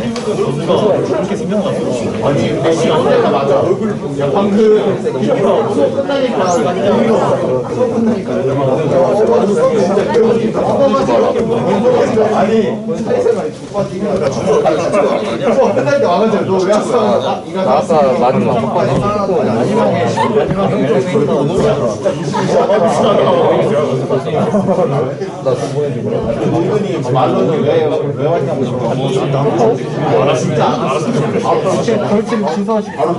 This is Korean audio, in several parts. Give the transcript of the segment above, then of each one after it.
그렇게 생각났어. 아니, 언제나 맞아. 얼굴 야, 방금 수업 끝나니까 수업 끝나니까 아니, 사회생활이 수업 끝날 때 와가지고 너 왜 왔어? 아까 마지막 먹방에 나 은근히 말로는 왜 왔냐고 진짜 결제를 취소하시고 바로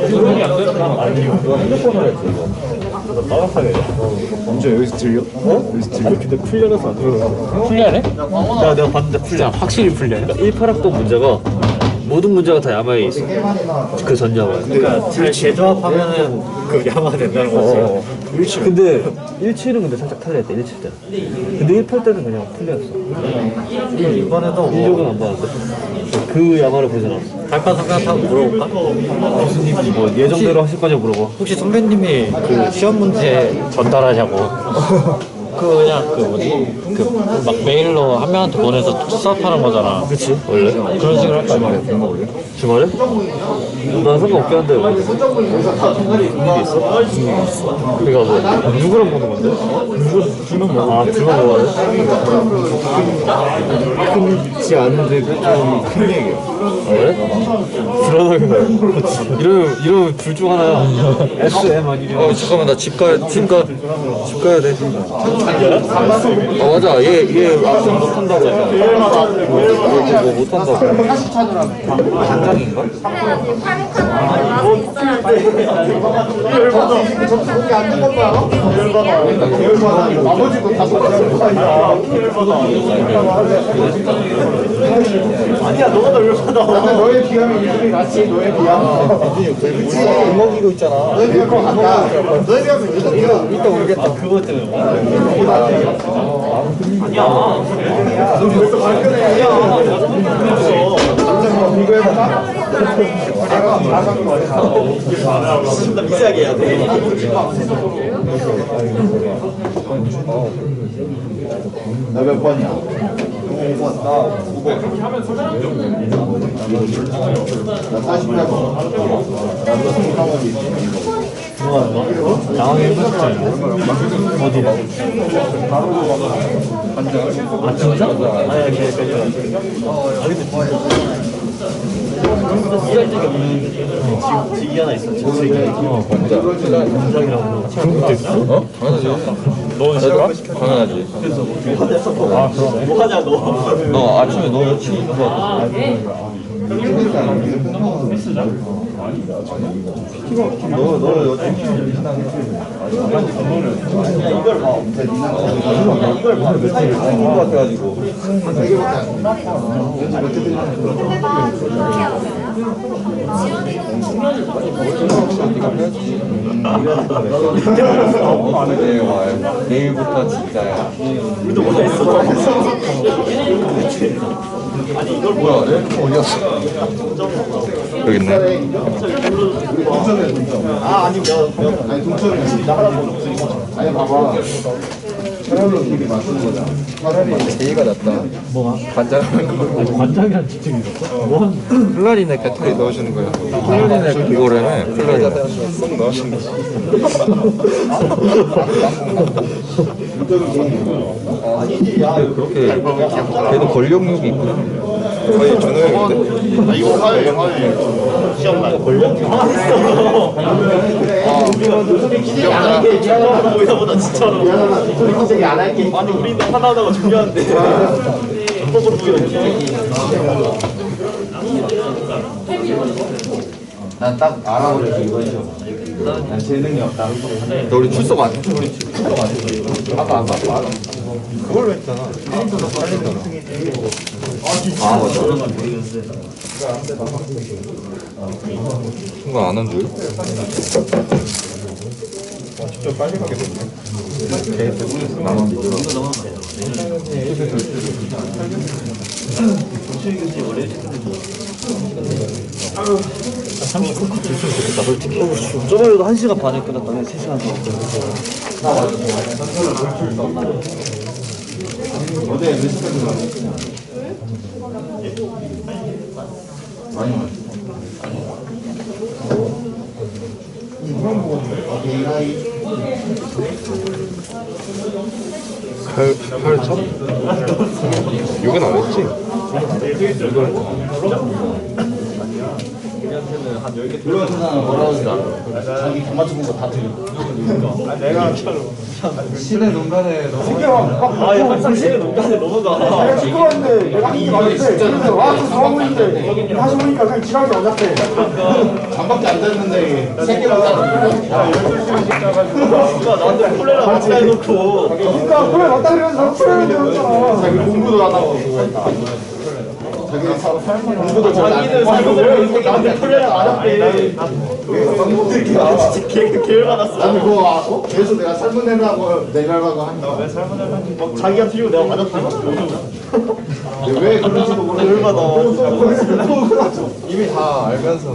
조용히 안 되는 사람 아니에요. 핸드폰으로 했지 이거. 따뜻하게. 진짜 여기서 들려? 여기서 들려? 근데 풀려서 안 들려. 풀려네? 내가 봤는데 풀려. 확실히 풀려. 그러니까 1파락도 문제가 모든 문제가 다 야마에 있어. 그 전 야마에. 그러니까 잘 재조합하면은 그 야마가 된다는 거지. 근데 17은 근데 살짝 탈려했다. 17 때. 근데 18 때는 그냥 풀렸어. 이번에도 16은 안 봤는데. 그 야마를 보진 않았어. 발판 상관 한번 물어볼까? 교수님이 뭐 예정대로 하실 거냐 물어봐. 혹시 선배님이 그 시험 문제 전달하냐고. 그냥 그 뭐지? 그 막 메일로 한 명한테 보내서 수업하는 거잖아. 그치? 원래? 그런 식으로 할까? 주말에? 난 상관없긴 한데 일이 있어? 그니까 뭐 누구랑 보는 건데? 둘만 먹어. 아 둘만 먹어야 돼? 크지 않은데 좀 큰 얘기야. 아, 그래? 불안하게 가요. 이러면 둘 중 하나야. SM 아니면 잠깐만 나 집 가야 돼. 맞아 얘 악수 못한다고 했잖아. 뭐 못한다고. 단장인가? 그래야지 800칸을 나서 있어야지. 거기 앉는 것도 알아? 나머지도 다 아니야 너가 더 열받아. 너의 비하면 이름이 같이 너의 비하. 먹이고 있잖아. 너의 비하 그거 간다. 너의 비하면 이따 오겠다. 그것 때문에 아니야. 너 벌써 발표네. 아니야. 이거 해볼까? 나 미세하게 해야 돼. 나 몇 번이야? 5번. 나 9번. 나 48번. 양왕의 1번짜리 어디래? 아 진짜? 아니야 걔까지 아 근데 이할 적이 없는 직이 하나 있어. 직이 공장이라고. 그런 것도 있어? 당연하지. 너는 싫어? 당연하지. 아 그러네. 뭐 하냐 너? 너 아침에 너 여친 있는 거 같아. 너 여친 이걸 봐. 며칠 생긴 거 같아가지고. 내일부터 진짜야. 우리도 뭐가 있어? 아니 이걸 뭐야? 내 핸드폰 어디 갔어? 여기 있네. 아니 동점이지. 나 하나 보는 아니 봐봐. 차라리 되게 맞는 거잖아. 차라리 제이가 낫다. 뭐가? 관장하는 거. 아니 관장이란 직책이 있었어? 뭐 한? 플라린에 배터리 넣으시는 거예요. 플라린에 이거라며? 플라린에 쏙 넣으시는 거. 아니지. 야 그렇게 걔도 권력욕이 있구나. 거의 준호형인데? 아 이거 화요일 시험 날. 기대기 안 할게. 보이다보다 진짜로. 우리 기대기 안 할게. 아니 우리도 하나하나가 중요한데. 법으로 보이는 난 딱 알아보려고 이거 시험. 난 재능이 없다. 너 우리 출석 안 했어? 아까 안 봤어? 그걸로 했잖아. 아 맞아. 순간 안 한 줄? 진짜 빨리 가게 됐네. 나만 믿어. 30분 컷 됐으면 좋겠다 솔직히. 저번에도 1시간 반에 끝났다면 3시간 더. 어제 몇 시까지 나왔어? 많이 왔어. 오케이, 하이. 8천? 6은 안 했지? 그런 세상은 뭐라고 하지 않아. 자기 다 맞춰본 거 다 틀려. 신의 농간에 너무 아 항상 시내 농간에 넘어가. 내가 시끄러웠는데 내가 한게 맞는데 그래서 와저 사오는데 다시 보니까 그냥 지랄이 맞았대. 반밖에 안 됐는데 세 개만 따는 누가 나한테 콜레라 맞다 해놓고. 그러니까 그래 맞다 그러면서 풀어야 되잖아. 자기 공부도 안 하고 그거 했다. 자기 공부도 자기는 살고 나한테 콜레라 맞았대. 계열 받았어. 아니 그거 계속 내가 살문내라고 내려라고 하니까 왜 살만하는 막 자기가 틀리고 내가 맞았다고. 왜 그런지도 모르겠어. 얼마나 이미 다 알면서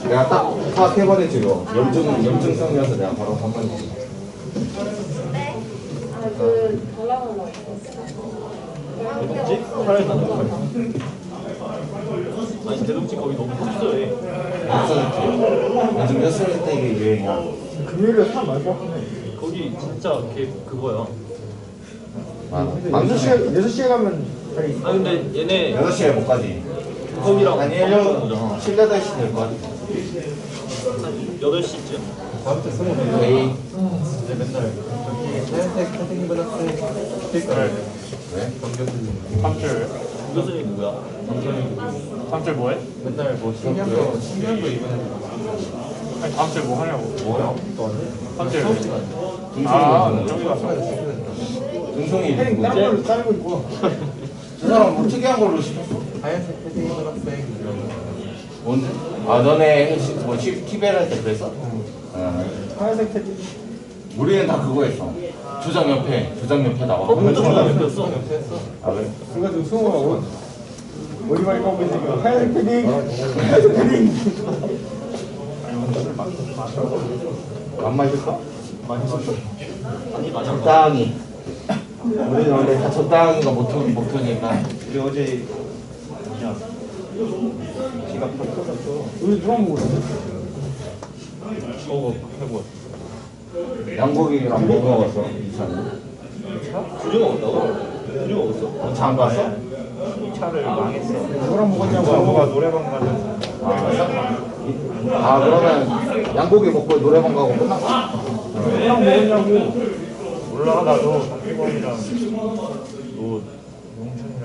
내가 딱 파악해버리지 이거 염증성이어서 내가 바로 한번 네. 그 달라고 대동지? 차라리 나는 거 아니 대동지 거기 너무 흡수해. 없어졌지. 요즘 몇 살 때 이게 유행이야. 금요일에 사 말고 거기 진짜 그거야. 6시에 가면 아 근데 얘네 6시에 못 가지. 거기랑 한 1년 7, 8시 될 것 같아. 8시쯤? 에이. 왜? 교수님 누구야? 다음 주에 뭐해? 맨날 뭐 신기한 거 입은 아니 다음 주에 뭐 하냐고. 뭐야? 다음 주에 중성이 아 저기 가서 중성이 다른 걸로 짜는 거 있고. 저 사람 뭐 특이한 걸로 시켰어. 하얀색 패딩 입은 학생 이런 거. 뭔데? 아 너네 뭐 TVL 할 때 그랬어? 하얀색 패딩. 우리는 다 그거 했어. 조장 옆에 나와. 혼자 초등학교였어? 아 그래? 그래가지고 수영하고 머리만 감고 있으니까 하얀색 패딩. 하얀색 패딩. 안 마실까? 적당히. 우리는 원래 다 적당히가 목표니까. 우리 어제 우리 누가 먹었어? 양고기랑 뭐 먹었어? 이차는? 두주 먹었다고? 두주 먹었어? 차 안 갔어? 차를 망했어. 누구랑 먹었냐고. 정우가 노래방 가면서 아 그러면 양고기 먹고 노래방 가고 끝났어? 누구랑 먹었냐고. 몰라 나도 박기범이랑 너 용준이랑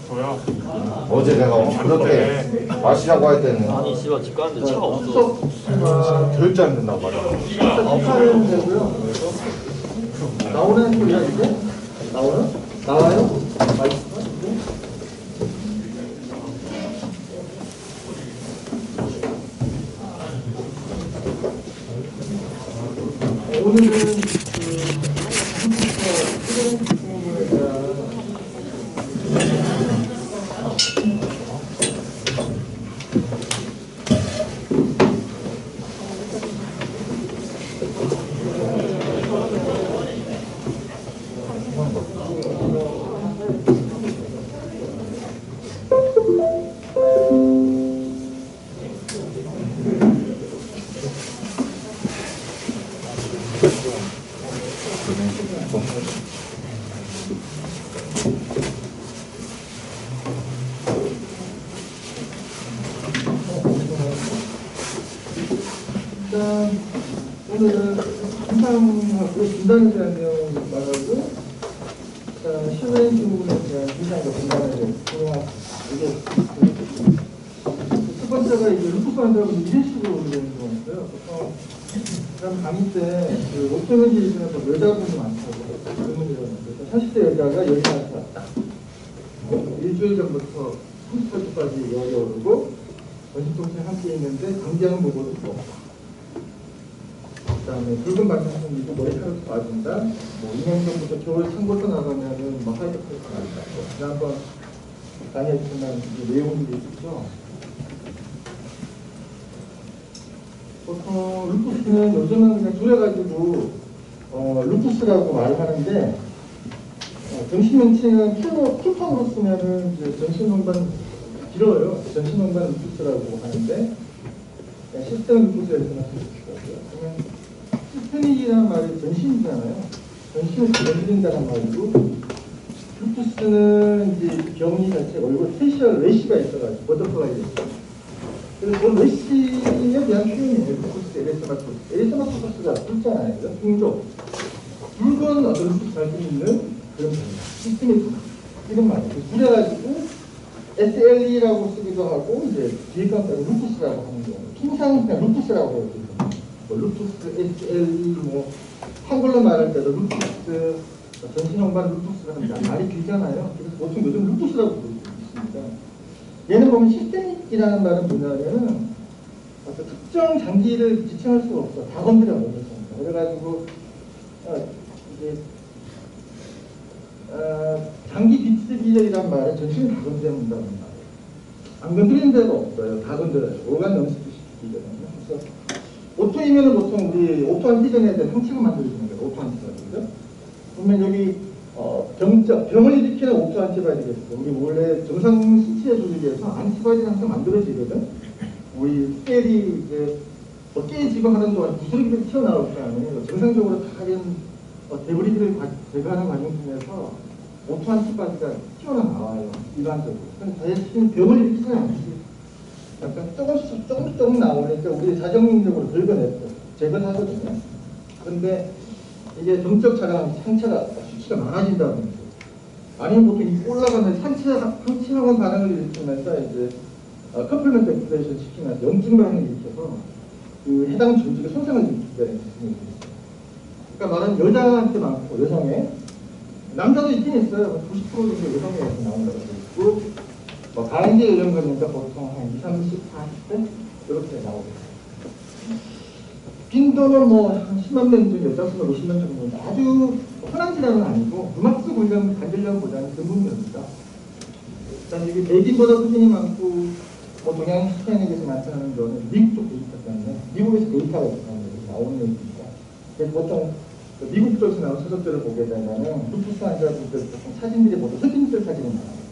뭐야? 어제 내가 그렇게 마시자고 할 때는 아니 씨발 집 가는데 차가 없어. 결제 안 된단 말이야. 하면 되고요. 나오는 소리야 이게? 나와요? 오늘은 일단 오늘은 한상하고 분단에 대한 내용 말하고 실내 부분에 대한 인상과 분단에 대해 이게 첫 번째가 이제 루프반다고 이런 식으로 오르는 거였어요. 그다음 강의 때 롯데면지 있으면서 여자분이 많다고 질문이라는데 40대 여자가 열이 나서 왔다. 일주일 전부터 30%까지 열이 오르고 전신통증이 함께 있는데 감기약 먹어도 없다. 그다음에 붉은 반응이 생기고 머리카락도 빠진다. 뭐 2년 전부터 겨울 창고서 나가면은 뭐 하이드프레스 난다. 지난번 다녔지만 내용들이 있었죠. 보통 루푸스는 요즘은 그냥 줄여가지고 루푸스라고 말을 하는데 정식 명칭은 풀펌으로 쓰면은 이제 전신홍반 길어요. 전신홍반 루푸스라고 하는데 시스템 루푸스에서는 그러면 시스템이라는 말이 전신이잖아요. 전신을 건드린다는 말이고 루푸스는 이제 병이 자체가 얼굴 페이셜 래시가 있어가지고 버터플라이가 있어요. 그래서 그 래시에 대한 표현이에요. 루푸스, 에리스마토스가 붉잖아요. 붉죠. 붉은 어떤 루푸스 가지고 있는 그런 시스템이 이런 말이에요. 그래가지고 SLE라고 쓰기도 하고 이제 뒤에 깜빡이 루푸스라고 하는 경우 통상 그냥 루푸스라고 해요. 뭐 루푸스, SLE 뭐 한글로 말할 때도 루푸스, 전신홍반 루푸스가 합니다. 말이 길잖아요. 그래서 보통 요즘 루푸스라고 부르고 있습니다. 얘는 보면 시스템이라는 말은 뭐냐면은 어떤 특정 장기를 지칭할 수가 없어. 다 건드려 버렸습니다. 그래가지고 이제 장기 비트기이란 말은 전신을 다 건드려야 한다는 말이에요. 안 건드리는 데가 없어요. 다 건드려요. 오간 연습도 시키거든요. 그래서 오토이면은 보통 우리 오토 안티전에 대한 상체가 만들어지는 거예요. 오토 안티바디죠. 그러면 여기 병을 일으키는 오토 안티바디가 있어. 우리 원래 정상 신체 조직에서 안티바디는 항상 만들어지거든. 우리 셀이 이제 깨지고 하는 동안 부스러기들이 튀어나올 거 아니에요. 정상적으로 다른 데브리들을 제거하는 과정 중에서 오토 안티바디가 튀어나와요. 일반적으로. 대신 병을 일으키지는 않지. 약간 조금씩 나오니까 우리 자정적으로 긁어냈죠. 제거하거든요. 그런데 이게 정적 자강 상처가 수치가 많아진다는 거죠. 아니면 보통 이 올라가는 상체하고 반응을 일으키면서 이제 컴플먼트 액티베이션 시키면서 염증 반응을 일으켜서 그 해당 조직에 손상을 일으키게 되는 기능이 있어요. 그러니까 말은 여자한테 많고 여성에 남자도 있긴 있어요. 90% 정도 여성에서 나온다고 되어 있고 가운데 이런 거니까 보통 한 20, 30, 40대 이렇게 나오겠어요. 빈도는 뭐 한 10만 명 중에 여자 수가 50명 정도인데 아주 흔한 질환은 아니고 루마티스 골병 관절염보다는 드문입니다. 일단 여기 백인보다 수준이 많고 뭐 동양 스페인에게서 나타나는 거는 미국 쪽 데이터 때문에 미국에서 데이터가 나오는 얘기입니다. 그래서 보통 미국 쪽에서 나온 서적들을 보게 되면은 루푸스 환자분들 보통 사진들이 모두 흑인들 사진이 나와요.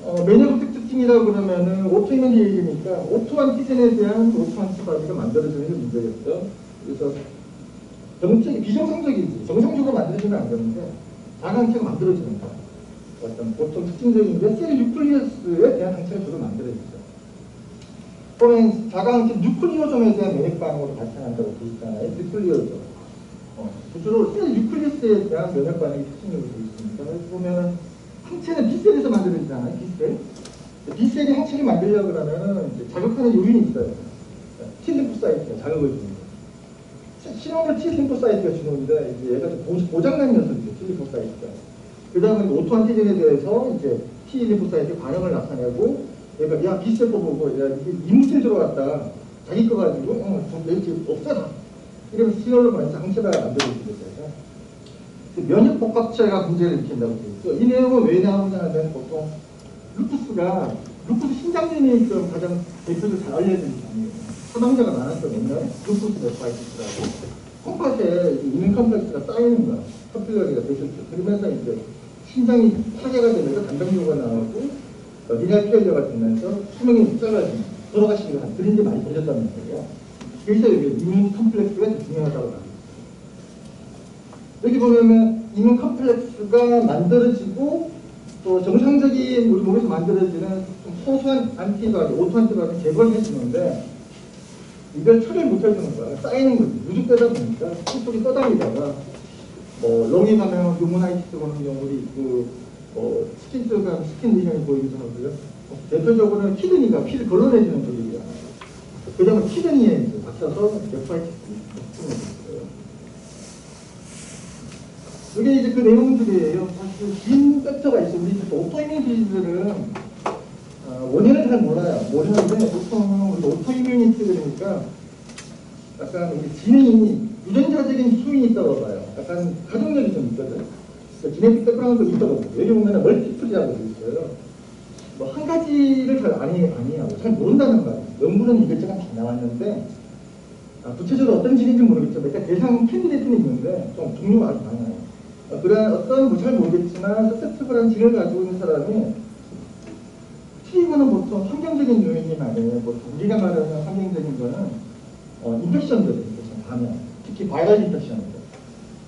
면역적 특징이라고 그러면은 오토이면 얘기니까 오토 안티젠에 대한 오토 안티바디가 만들어지는 게 문제겠죠. 그래서 비정상적이지 정상적으로 만들어지면 안 되는데 자가항체가 만들어지는 거야. 어떤 보통 특징적인 게 셀 뉴클리어스에 대한 항체가 주로 만들어지죠. 그러면 자가항체 뉴클리오점에 대한 면역 반응으로 발생한다고 되어 있잖아요. 뉴클리오점. 주로 셀 뉴클리어스에 대한 면역 반응이 특징으로 되어 있습니다. 그래서 보면은 항체는 B셀에서 만들어지잖아요. B셀. B셀이 항체를 만들려고 그러면은 이제 자극하는 요인이 있어요. T림포사이트가 자극을 주는 거예요. 신호를 T림포사이트가 주는 건데 이제 얘가 좀 고장난 녀석이죠. T림포사이트가. 그 다음에 오토 안티젠에 대해서 이제 T림포사이트 반응을 나타내고 얘가 야 B셀 거 보고 야 이게 이무셀 들어갔다. 자기 거 가지고 왠지 없어라. 이러면서 신호를 보내서 항체가 만들어지는 거예요. 면역 복합체가 문제를 일으킨다고 되어 있죠. 이 내용은 왜 나오냐 하면 보통 루푸스 신장염이 좀 가장 대표적으로 잘 알려진 장이에요. 사망자가 많았어 맨날 루푸스 네프라이티스라고 콩팥에 이민 컴플렉스가 쌓이는 거야. 커플러기가 되셨죠. 그러면서 이제 신장이 파괴가 되면서 단백뇨가 나오고 리날 페일러가 되면서 수명이 짧아지고 돌아가시기가 그런 게 많이 벌어졌다는 거예요. 그래서 이게 이민 컴플렉스가 중요하다고 합니다. 여기 보면 이민 컴플렉스가 만들어지고 또 정상적인 우리 몸에서 만들어지는 좀 소소한 안티바디, 오토 안티바디 제거를 해주는데 이걸 처리를 못 해주는 거야. 쌓이는 거지. 누적되다 보니까 속속이 떠다니다가 롱에 가면 유모나이티스 보는 경우도 있고 스킨 리션이 보이기도 하고요. 대표적으로는 키드니가 피를 걸러내주는 쪽이잖아요. 그 다음에 키드니에 박혀서 네프라이티스 있어요. 이게 이제 그 내용들이에요. 사실 긴 팩터가 있어요. 우리 오토이뮤 디지들은 원인을 잘 몰라요. 모르는데 보통 우리 오토이뮤니티 그러니까 약간 우리 지능이 유전자적인 수인이 있다고 봐요. 약간 가족력이 좀 있거든. 그러니까 지네틱 백그라운드가 있다고 봐요. 여기 보면 멀티플이라고 돼 있어요. 뭐 한 가지를 잘 아니하고 잘 모른다는 거예요. 연구는 이것저것 다 나왔는데 구체적으로 어떤 질인지 모르겠죠. 몇 개 대상 캔디데이트는 있는데 좀 종류가 아주 많아요. 그런 어떤 뭐 잘 모르겠지만 서셉티블한 질을 가지고 있는 사람이 트리거는 보통 환경적인 요인이 많아요. 보통 우리가 말하는 환경적인 거는 인펙션들이 있어요. 감염, 특히 바이럴 인펙션들.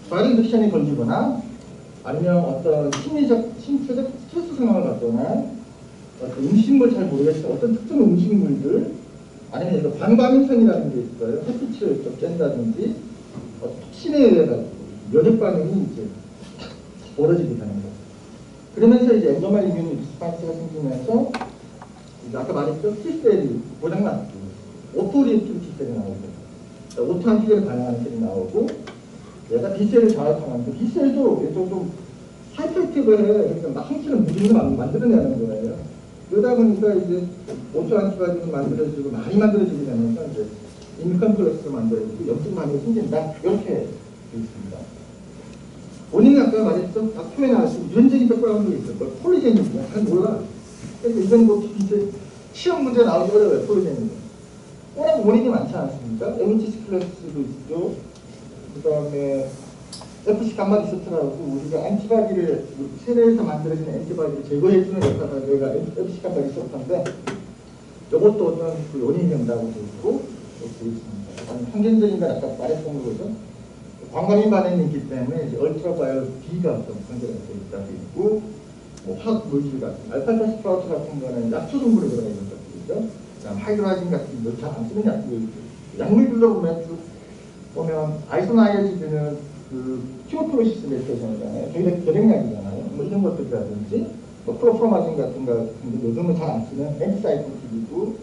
바이럴 인펙션이 걸리거나 아니면 어떤 신체적 스트레스 상황을 받거나 어떤 음식물 잘 모르겠지만 어떤 특정 음식물들 아니면 이거 반감인성이라는 게 있어요. 햇빛을 좀 쬐다든지 톡신에 의해 면역 반응이 이제 벌어지게 되는 거. 그러면서 이제 엔도말 이뮤니 리스판스가 생기면서 이제 아까 말했던 T셀이 고장났고 오토리엔티브 T셀이 나오고 오토 안티겐을 반응하는 셀이 나오고 얘가 B셀을 장악하는 그 B셀도 좀 하이퍼액티브해. 그러니까 막 항체를 무조건 만들어내는 거예요. 그러다 보니까 이제 오토 안티바디를 만들어지고 많이 만들어지게 되면서 이제 인컴플렉스를 만들어지고 염증 반응이 생긴다. 이렇게 되어 있습니다. 본인이 아까 말했던 표현에 나왔던 유전적인 백그라운드가 있을 거예요. 폴리제닉이야. 잘 몰라. 그러니까 이건 뭐 이제 시험 문제 나오기 어려워요. 폴리제닉은. 워낙 원인이 많지 않습니까? MHC 클래스도 있죠. 그 다음에 FC 감마 리서트라고 우리가 안티바디를 세뇌에서 만들어진 안티바디를 제거해주는 역할을 여기가 FC 감마 리서트인데 이것도 어떤 그 원인이 된다고 되어 있고 되어 있습니다. 환경적인 건 아까 말했던 거죠. 광감인 반응이 있기 때문에 이제 얼트라바이올 B가 좀 관계가 되어 있다고 있고 뭐 화학 물질 같은 알파타 스프라우트 같은 거는 약초 성분이 들어가 있는 것들이죠. 그다음 하이드라진 같은 거 잘 안 쓰는 약들 약물들로 보면 쭉 보면 아이소나이아지드는 그 티오프로시스 메디케이션이잖아요. 저희가 결핵약이잖아요. 뭐 이런 것들이라든지 뭐 프로프로마진 같은 거 같은데 요즘은 잘 안 쓰는 앤티사이클틱이고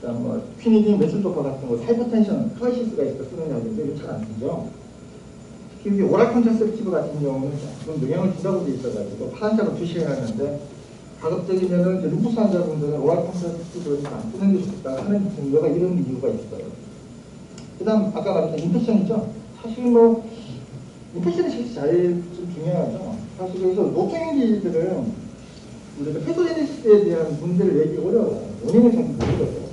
그다음 뭐 퀴니딘 메슬도파 같은 거 하이퍼텐션 크라이시스가 있어 쓰는 약인데 이거 잘 안 쓰죠. 특히 오랄 컨트라셉티브 같은 경우는 좀 영향을 준다고 돼 있어가지고 환자가 2시간 하는데 가급적이면은 이제 루푸스 환자분들은 오랄 컨트라셉티브를 안 쓰는 게 좋겠다 하는 증거가 이런 이유가 있어요. 그다음 아까 말했던 인펙션이죠. 사실 뭐 인펙션이 제일 좀 중요하죠. 사실 그래서 노폐인기들은 우리가 패소제니스에 대한 문제를 내기 어려워요. 원인을 잘 모르거든요.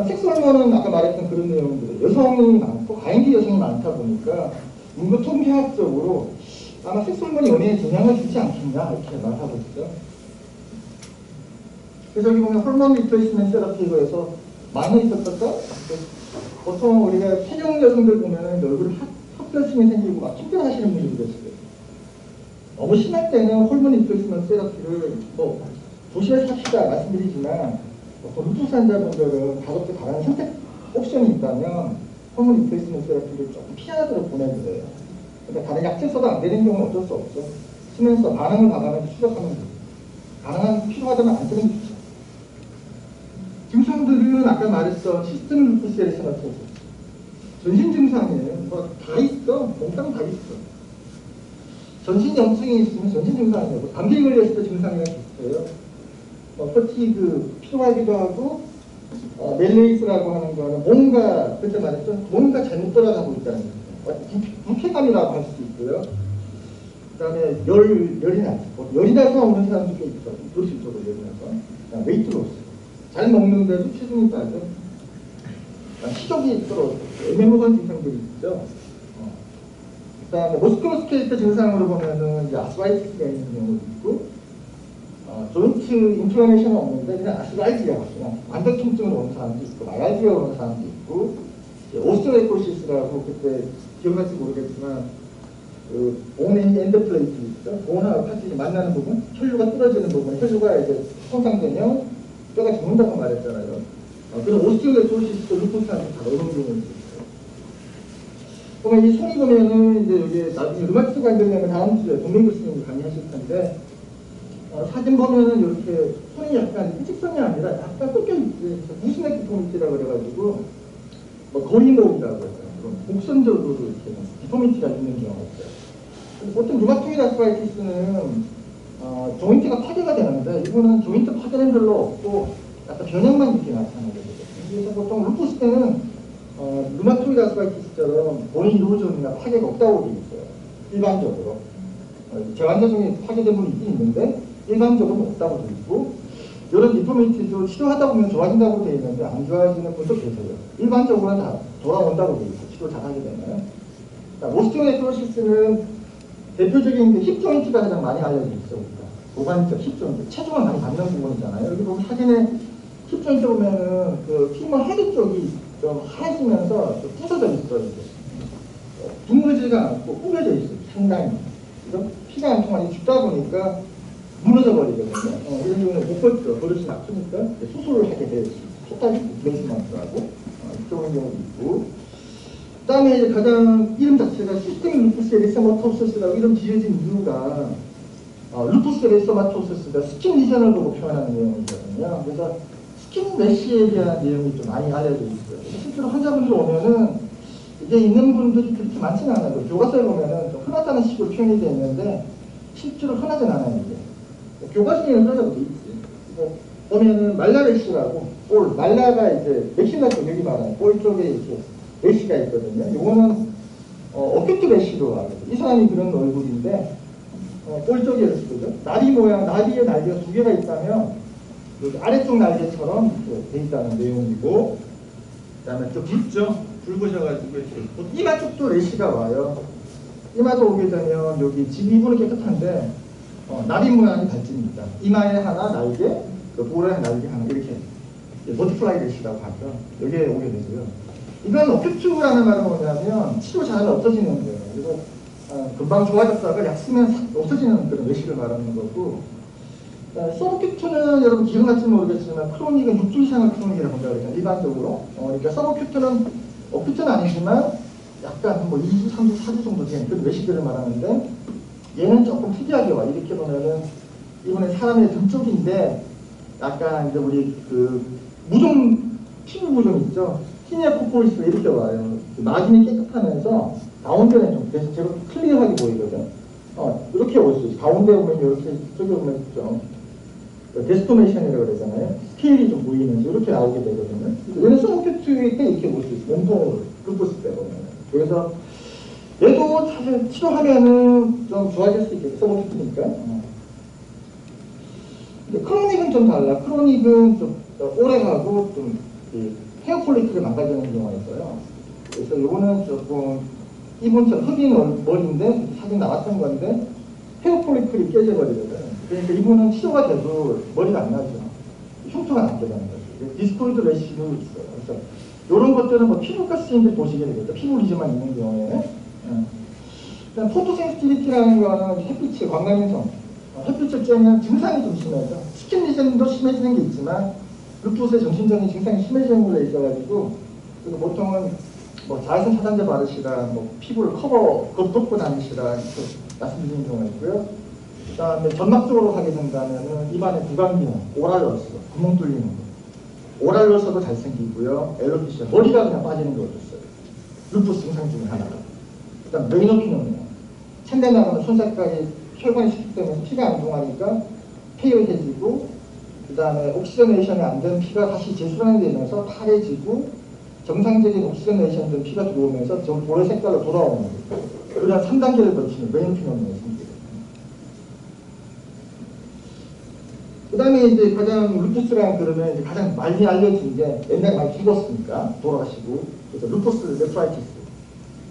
섹스 호르몬은 아까 말했던 그런 내용들 여성이 많고 가임기 여성이 많다 보니까 인구 통계학적으로 아마 섹스 호르몬이 연애에 영향을 주지 않겠냐 이렇게 말하고 있죠. 그래서 여기 보면 호르몬 리플레이스먼트 세라피에서 많이 있었을까? 보통 우리가 체중 여성들 보면 얼굴에 핫별심이 생기고 막 힘들어하시는 분들이 있어요. 너무 심할 때는 호르몬 리플레이스먼트 세라피를 뭐 조심해서 합시다 말씀드리지만 보통 루푸스 환자분들은 가볍게 다른 선택 옵션이 있다면 호르몬 리플레이스먼트 세라피를 조금 피하도록 보내드려요. 그러니까 다른 약제 써도 안 되는 경우는 어쩔 수 없죠. 쓰면서 반응을 봐가면서 추적하면 돼요. 가능한 필요하다면 안 쓰는 게 좋죠. 증상들은 아까 말했던 시스템 루푸스에 생각해서 전신 증상이에요. 뭐 다 있어. 몽땅 다 있어. 전신 염증이 있으면 전신 증상이에요. 뭐 감기 걸렸을 때 증상이랑 비슷해요. 퍼티그 필요하기도 하고 멜레이스라고 하는 거는 뭔가 그때 말했죠. 뭔가 잘못 돌아가고 있다는 거예요. 불쾌감이라고 할 수도 있고요. 그 다음에 열이 나죠. 열이 나서 오는 사람도 꽤 있어. 도시적으로 열이 나서. 웨이트 로스. 잘 먹는데도 체중이 빠져. 시력이 서로 애매모호한 증상들이 있죠. 그 다음에 모스크로스케이터 증상으로 보면은 이제 아스라이티스가 있는 경우도 있고, 조인트 인플라메이션은 없는데 그냥 아스라이티가 그냥 완전 통증으로 오는 사람도 있고, 마이알지가 오는 사람도 있고, 오스테오네크로시스라고 그때 기억할지 모르겠지만, 그 본 엔더플레이트 있죠. 본하고 같이 만나는 부분, 혈류가 떨어지는 부분, 혈류가 이제 손상되면 뼈가 죽는다고 말했잖아요. 그런 오스테오네크로시스도 루푸스한테 다 어려운 경우가 있어요. 그러면 이 손이 보면은 이제 여기 나중에 르마티스 관절염은 다음 주에 동명 교수님이 강의하실 텐데, 사진 보면은 이렇게 손이 약간 일직선이 아니라 약간 꺾여 있지. 무스네크 포인트라고 그래가지고, 뭐 거리목이라고 해요. 곡선적으로 이렇게 디포미티가 있는 경우가 있어요. 보통 류마토이드 아스파이티스는 조인트가 파괴가 되는데 이거는 조인트 파괴는 별로 없고 약간 변형만 이렇게 나타나거든요. 그래서 보통 루푸스 때는 류마토이드 아스파이티스처럼 본인 이루어지거나 파괴가 없다고 되어 있어요. 일반적으로. 재환자 중에 파괴된 분이 있긴 있는데 일반적으로 없다고 되어 있고 이런 디포미티도 치료하다 보면 좋아진다고 되어 있는데 안 좋아지는 분도 계세요. 일반적으로는 다 돌아온다고 되어 있어요. 치료 잘하게 되면. 오스티오네크로시스는 대표적인 게 힙 조인트가 가장 많이 알려져 있어요. 고관절 힙 조인트. 체중을 많이 받는 부분이잖아요. 여기 보면 사진에 힙 조인트 보면은 그 피머 헤드 쪽이 좀 하얘지면서 좀 부서져 있어요. 이렇게. 둥그러지가 않고 꾸겨져 있어요. 상당히. 그래서 피가 안 통하니 죽다 보니까 무너져 버리거든요. 이런 경우는 못 버텨. 버릇이 아프니까 수술을 하게 돼요. 토탈 리플레이스먼트라고 이쪽인 경우도 있고. 그 다음에 이제 가장 이름 자체가 시스템 루푸스 에리서마토시스라고 이름 지어진 이유가 루푸스 에리서마토시스가 스킨 리전을 보고 표현하는 내용이거든요. 그래서 스킨 메쉬에 대한 내용이 좀 많이 알려져 있어요. 실제로 환자분들 오면은 이게 있는 분들이 그렇게 많지는 않아요. 교과서에 보면은 좀 흔하다는 식으로 표현이 되어 있는데 실제로 흔하진 않아요. 이게. 교과서에는 흔하다고 되어 있어요. 보면은 말라 레시라고 볼, 말라가 이제 맥실라 쪽 여기 말하는 볼 쪽에 이렇게 레시가 있거든요. 이거는 어큐트 레시로 하거든요. 이 사람이 그런 얼굴인데 볼 쪽에 레시죠. 나비 모양, 나비의 날개가 두 개가 있다면 여기 아래쪽 날개처럼 이렇게 돼 있다는 내용이고, 그다음에 또 붉죠. 붉으셔가지고 이렇게 이마 쪽도 레시가 와요. 이마도 오게 되면 여기 지금 이분은 깨끗한데 나비 모양이 발진입니다. 이마에 하나 날개, 그 볼에 날개 하나 이렇게 버터플라이 레시라고 하죠. 여기에 오게 되고요. 이건 어큐트라는 말은 뭐냐면 치료 잘하면 없어지는 거예요. 그래서 금방 좋아졌다가 약 쓰면 없어지는 그런 레시를 말하는 거고, 서브큐트는 여러분 기억날지 모르겠지만 크로닉은 6주 이상을 크로닉이라고 본다고 그랬잖아요. 일반적으로. 그러니까 서브큐트는 어큐트는 아니지만 약간 뭐 2주, 3주, 4주 정도 된 그런 레시들을 말하는데 얘는 조금 특이하게 와. 이렇게 보면은 이번에 사람의 등 쪽인데 약간 이제 우리 그 무좀 피부 무좀 있죠. 시니어 코포리스가 이렇게 와요. 마진이 깨끗하면서 가운데는 좀 계속 제가 클리어하게 보이거든. 이렇게 올 수 있어요. 가운데 보면 이렇게, 저기 보면 좀 데스토메이션이라고 그러잖아요. 스케일이 좀 보이면서 이렇게 나오게 되거든요. 얘는 서브큐트일 때 이렇게 볼 수 있어요. 몸통으로 루푸스 때 보면. 그래서 얘도 사실 치료하면은 좀 좋아질 수 있겠죠. 서브큐트니까. 근데 크로닉은 좀 달라. 크로닉은 좀 오래 가고 좀 헤어 폴리클이 망가지는 경우가 있어요. 그래서 이거는 조금 이분처럼 흑인 머리인데 사진 나왔던 건데 헤어 폴리클이 깨져버리거든. 그러니까 이분은 치료가 돼도 머리가 안 나죠. 흉터가 남게 되는 거죠. 디스코이드 레시도 있어요. 그래서 이런 것들은 뭐 피부과 스님들 보시게 되겠죠. 피부 리즈만 있는 경우에. 그다음 포토 센시티비티라는 거는 햇빛의 광감인성. 햇빛을 쬐면 증상이 좀 심해져. 스킨 리전도 심해지는 게 있지만 루푸스의 정신적인 증상이 심해지는 걸로 있어가지고, 그래서 보통은 뭐 자외선 차단제 바르시라, 뭐 피부를 덮고 다니시라 이렇게 말씀드리는 경우가 있고요. 그 다음에 점막적으로 하게 된다면은 입안에 구강기능, 오랄러스, 구멍 뚫리는 거. 오랄러스도 잘생기고요. 엘로피시아, 머리가 그냥 빠지는 게 어땠어요. 루푸스 증상 중에 하나가. 그 다음 메이노피노미아. 캔데 나가면 손색까지 혈관이 식히되면서 피가 안 통하니까 폐혈해지고, 그 다음에 옥시저네이션이 안 된 피가 다시 재순환이 되면서 파래지고, 정상적인 옥시저네이션 된 피가 들어오면서 저 보라 색깔로 돌아오는 거예요. 그러한 3단계를 거치는 메인피노미아가 생기거든요. 그 다음에 이제 가장 루푸스랑 그러면 이제 가장 많이 알려진 게 옛날에 많이 죽었으니까 돌아가시고, 그래서 루푸스 네프라이티스.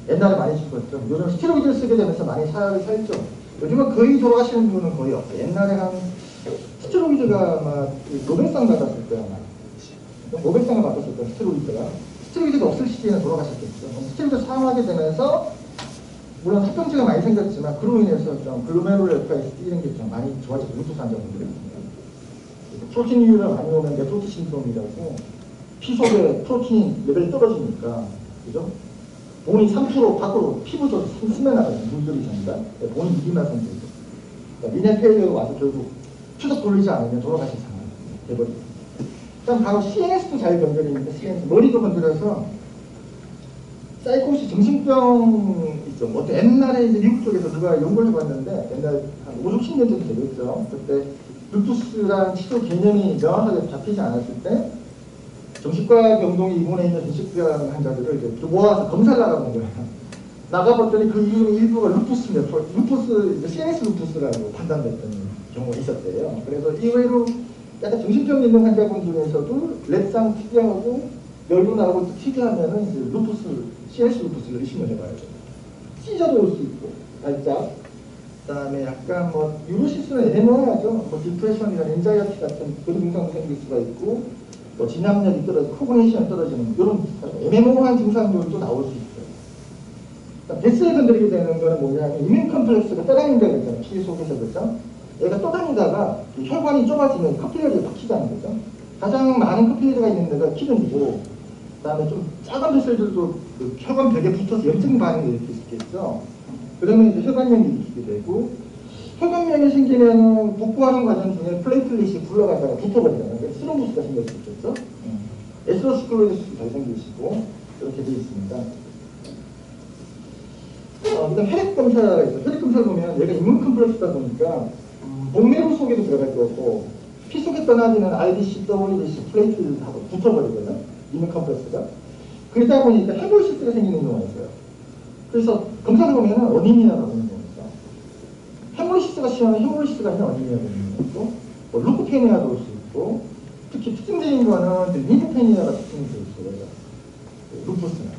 옛날에 많이 죽었죠. 요즘 스테로이드를 쓰게 되면서 많이 살죠. 요즘은 거의 돌아가시는 분은 거의 없어요. 옛날에 한 스테로이드가 아마 노벨상 받았을 거야, 아마. 노벨상을 받았을 거야, 스테로이드가 없을 시기에는 돌아가셨겠죠. 스테로이드 사용하게 되면서 물론 합병증이 많이 생겼지만 그로 인해서 좀 글로메룰 에파이스 이런 게 좀 많이 좋아지고 루푸스 환자분들이 프로틴 이유를 많이 오면 네프로티 신드롬이라고 피 속에 프로틴 레벨이 떨어지니까, 그죠? 본이 3% 밖으로 피부도 스며나가요. 물들이 전다. 본이 이기만 생기고. 그러니까 리넨 페일러가 와서 결국 추적 돌리지 않으면 돌아가실 상황이 돼버리고. 그다음 바로 CNS도 잘 건드리니까 CNS 머리도 건드려서 사이코시 정신병 있죠. 뭐 옛날에 이제 미국 쪽에서 누가 연구를 해봤는데 옛날 한 5, 60년 정도 되겠죠. 그때 루푸스랑 치료 개념이 명확하게 잡히지 않았을 때 정신과 병동에 입원해 있는 정신병 환자들을 이제 모아서 검사를 나가본 거예요. 나가봤더니 그 일부가 루푸스인데 루푸스 이제 CNS 루푸스라고 판단됐던 경우가 있었대요. 그래서 이외로 약간 정신병 있는 환자분 중에서도 랩상 특이하고 열도 나고 특이하면은 이제 루푸스 CNS 루푸스를 의심을 해봐야 돼요. 시저도 올 수 있고 발작, 그다음에 약간 뭐 유로시스는 애매모호하죠. 뭐 디프레션이나 엔자이어티 같은 그런 증상도 생길 수가 있고, 뭐 진압력이 떨어지고 코그니션이 떨어지는 이런 애매모호한 증상들도 나올 수 있어요. 그러니까 뱃을 건드리게 되는 거는 뭐냐면 이민 컴플렉스가 떠다닌다고 했잖아요. 피 속에서 그죠? 얘가 떠다니다가 혈관이 좁아지면 커피레이드가 박히자는 거죠. 가장 많은 커피레이드가 있는 데가 키드니고, 그다음에 좀 작은 뱃살들도 그 혈관 벽에 붙어서 염증 반응을 일으킬 수 있겠죠. 그러면 이제 혈관염이 일으키게 되고, 혈관염이 생기면 복구하는 과정 중에 플레이틀릿이 굴러가다가 붙어버리잖아요. 그래서 스로부스가 생길 수 있겠죠. 에스로스클로리스도 잘 생기시고 이렇게 되어 있습니다. 그다음 혈액 검사가 있어요. 혈액 검사를 보면 얘가 인문 컴플렉스다 보니까 목매루 속에도 들어갈 거고 피 속에 떠나지는 RBC, WBC, 플레이틀릿하고 붙어버리거든요. 인문 컴플렉스가. 그러다 보니까 헤몰시스가 생기는 경우가 있어요. 그래서 검사를 보면 어니미아라고 하는 경우가 있어요. 헤몰시스가 심하면 헤몰시스가 아니라 어니미아가 있는 경우가 있고, 뭐 루코페니아도 올 수 있고, 특히 특징적인 거는 리코페니아가 특징이 되어 있어요. 루푸스는.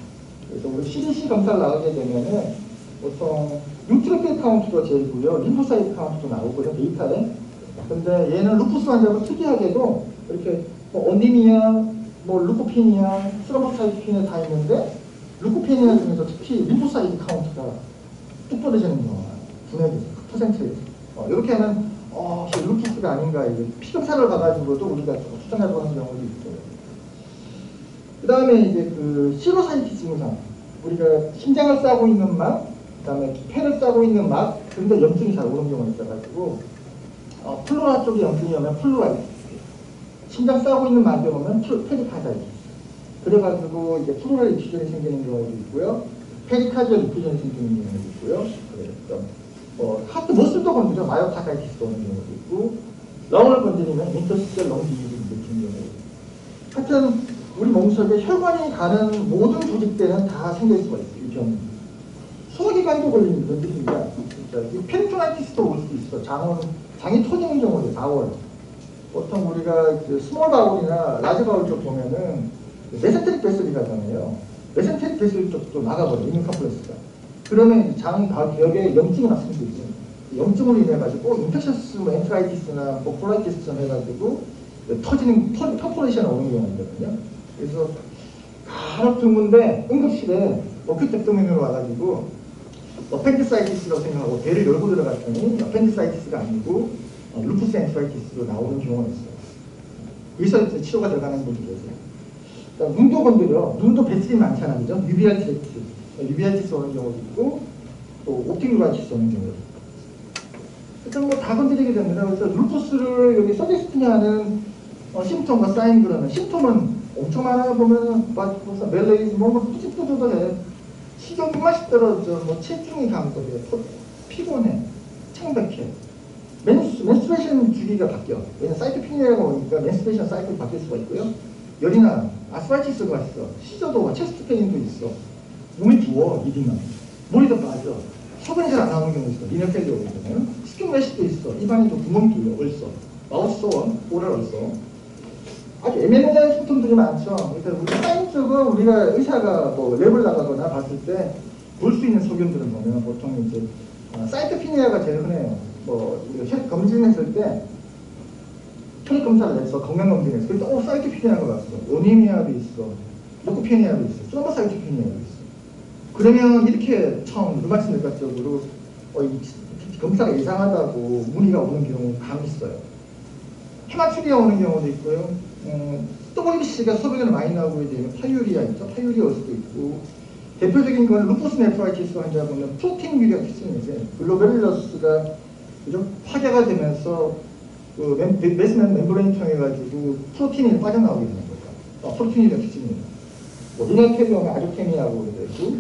그래서 우리 CDC 검사를 나가게 되면은 보통 뉴트로필 카운트가 제일고요, 림포사이트 카운트도 나오고요, 데이터에. 근데 얘는 루푸스 환자가 특이하게도 이렇게 뭐 어니미아, 뭐 루코페니아, 스로보사이트피니아 다 있는데 루코페니아 중에서 특히 림포사이트 카운트가 뚝 떨어지는 경우가 분해돼서 퍼센트에서 이렇게 하면 루푸스가 아닌가 이제 피검사를 봐가지고도 우리가 추정해보는 경우도 있고요. 그 다음에 이제 그 시로사이티스 증상, 우리가 심장을 싸고 있는 맛, 그 다음에 폐를 싸고 있는 맛, 그런데 염증이 잘 오는 경우가 있어가지고 플로라 쪽에 염증이 오면 플루라이티스, 심장 싸고 있는 맛에 오면 페리카자이티스. 그래가지고 이제 플로랄 이퓨전이 생기는 경우도 있고요, 페리카지얼 이퓨전이 생기는 경우도 있고요. 하트 머슬도 건드려 마이오카타이티스도 오는 경우도 있고, 렁을 건드리면 인터스텔 렁 디지즈 일으키는 경우도 있고, 하여튼 우리 몸속에 혈관이 가는 모든 조직들은 다 생길 수가 있어요. 이 병. 소화기관도 걸리는 그런 느낌이야. 이 펜토라이티스도 올 수도 있어. 장이 터지는 경우도 나와요. 보통 우리가 그 스몰 바울이나 라지 바울 쪽 보면은 메센테릭 베슬이 가잖아요. 메센테릭 베슬 쪽도 나가버려, 이민 컴플렉스가. 그러면 장 벽에 염증이 났을 수도 있어요. 염증으로 인해가지고 인펙셔스 뭐 엔트라이티스나 뭐 콜라이티스처럼 해가지고 터지는 퍼포레이션이 오는 경우가 있거든요. 그래서 간혹 드문데 응급실에 어큐텍토미로 와가지고 어펜디사이티스라고 생각하고 배를 열고 들어갔더니 어펜디사이티스가 아니고 루푸스 엔트라이티스로 나오는 경우가 있어요. 의사 치료가 들어가는 분도 계세요. 그러니까 눈도 건드려. 눈도 배틀이 많잖아요. 그죠? 유비알티스 오는 경우도 있고, 또 옵틱 유바이티스 오는 경우도 있고. 일단 뭐 다 건드리게 됩니다. 그래서 루푸스를 여기 서지스트냐는 심통과 사인 그러면 심통은 엄청 많아 보면은 멜레이즈 뭔가 뿌듯뿌듯해. 식욕이 맛이 떨어져. 뭐 체중이 감소돼. 피곤해. 창백해. menstruation 주기가 바뀌어. 왜냐면 사이클피니아가 오니까 menstruation 사이클이 바뀔 수가 있고요. 열이 나. 아스파이티스가 있어. 시저도 체스트 페인도 있어. 몸이 부어. 이디면 머리도 빠져. 소변이 잘 안 나오는 경우 있어. 리너텔리 오거든요. 스킨 레시도 있어. 입안에 좀 구멍이 뚫려. 얼써. 마우스 소원. 오랄 얼써. 아주 애매모호한 심통들이 많죠. 그러니까 우리 사인 쪽은 우리가 의사가 뭐 랩을 나가거나 봤을 때 볼 수 있는 소견들은 보면 보통 이제 사이토피니아가 제일 흔해요. 뭐 우리가 혈액 검진했을 때 혈액 검사를 해서 건강 검진했어. 그래서 사이토피니아가 왔어. 오니미아도 있어. 루코페니아도 있어. 트롬보사이토피니아도 있어. 그러면 이렇게 처음 류마티스 내과적으로 검사가 이상하다고 문의가 오는 경우 감이 있어요. 헤마투리아 오는 경우도 있고요. WBC가 소변을 많이 나오고 이제 파유리아 있죠. 파유리아 올 수도 있고, 대표적인 건 루푸스 네프라이티스 환자분은 프로틴 유리아 특징이지. 글로베룰러스가 그죠? 파괴가 되면서 그 메스멘 멤브레인 통해 가지고 프로틴이 빠져나오게 되는 거죠. 프로틴 유리아 특징입니다. 뭐 리널케미하고 아조케미하고 되고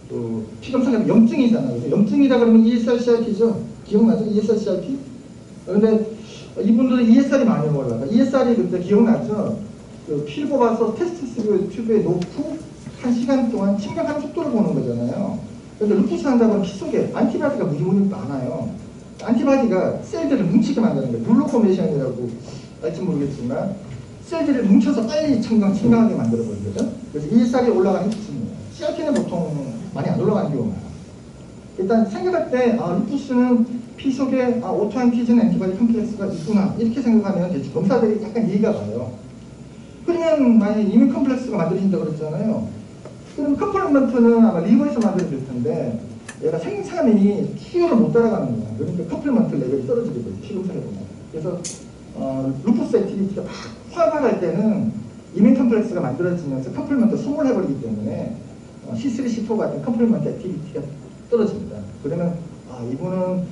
또 피검사가 염증이잖아요. 그래서 염증이다 그러면 ESR-CRP죠. 기억나죠? ESR-CRP? 그런데 이분들은 ESR이 많이 올라가. ESR이 그때 기억나죠? 그 피를 뽑아서 테스트 튜브에 놓고 1시간 동안 침략하는 속도를 보는 거잖아요. 그런데 루푸스 환자분은 피 속에 안티바디가 무지무지 많아요. 안티바디가 셀들을 뭉치게 만드는 거예요. 블루코메이션이라고 알지 모르겠지만 셀들을 뭉쳐서 빨리 침강하게 만들어버리거든. 그래서 ESR이 올라가는 기준이에요. CRP는 보통 많이 안 올라가는 경우가 많아요. 일단 생각할 때 루푸스는 피 속에 오토안티젠 엔티바디 컴플렉스가 있구나 이렇게 생각하면 대충 검사들이 약간 이해가 가요. 그러면 만약에 이뮤 컴플렉스가 만들어진다고 그랬잖아요. 그럼 커플먼트는 아마 리버에서 만들어질 텐데 얘가 생산이 수요를 못 따라가는 거야. 그러니까 커플먼트 레벨이 떨어지게 돼요. 피검사해 보면. 그래서 루푸스 액티비티가 막 활발할 때는 이뮤 컴플렉스가 만들어지면서 커플먼트 소모를 해버리기 때문에 C3, C4 같은 커플먼트 액티비티가 떨어집니다. 그러면 이분은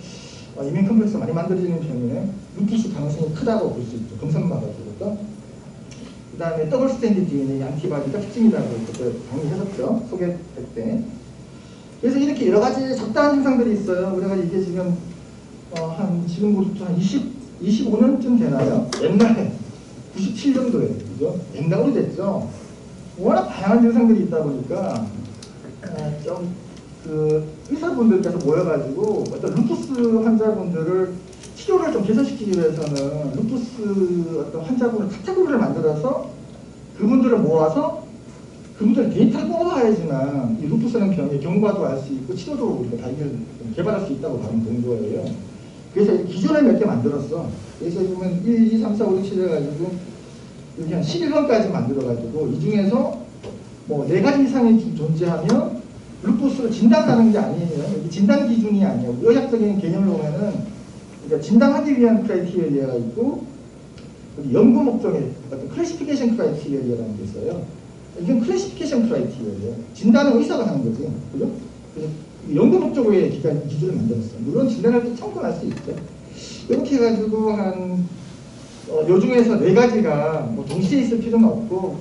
이뮤 컴플렉스가 많이 만들어지는 편이네. 루푸스 가능성이 크다고 볼 수 있죠. 검사만 봐가지고. 그 다음에 더블 스탠드 DNA 안티바디가 특징이라고 그때 정리했었죠. 소개할 때. 그래서 이렇게 여러 가지 적당한 증상들이 있어요. 그래가지고 이게 지금 지금부터 한 25년쯤 되나요? 옛날에 97년도에 그죠? 옛날 오래됐죠. 워낙 다양한 증상들이 있다 보니까 의사분들께서 모여가지고 어떤 루푸스 환자분들을 치료를 좀 개선시키기 위해서는 루푸스 어떤 환자분을 카테고리를 만들어서 그분들을 모아서 그분들 데이터를 뽑아야지만 이 루푸스라는 병의 경과도 알 수 있고 치료도 우리가 개발할 수 있다고 봐면 되는 거예요. 그래서 기준을 몇 개 만들었어. 그래서 보면 1, 2, 3, 4, 5, 6, 7 해가지고 이렇게 한 11번까지 만들어가지고 이 중에서 뭐 4가지 이상이 존재하면 루푸스로 진단하는 게 아니에요. 진단 기준이 아니에요. 의학적인 개념으로 보면은 그러니까 진단하기 위한 크라이테리아가 있고 연구 목적의 어떤 클래시피케이션 크라이테리아라는 게 있어요. 이건 클래시피케이션 크라이테리아예요. 진단은 의사가 하는 거지. 그죠? 연구 목적의 기준을 만들었어요. 물론 진단할 때 참고할 수 있죠. 이렇게 해가지고 요 중에서 4가지가 뭐 동시에 있을 필요는 없고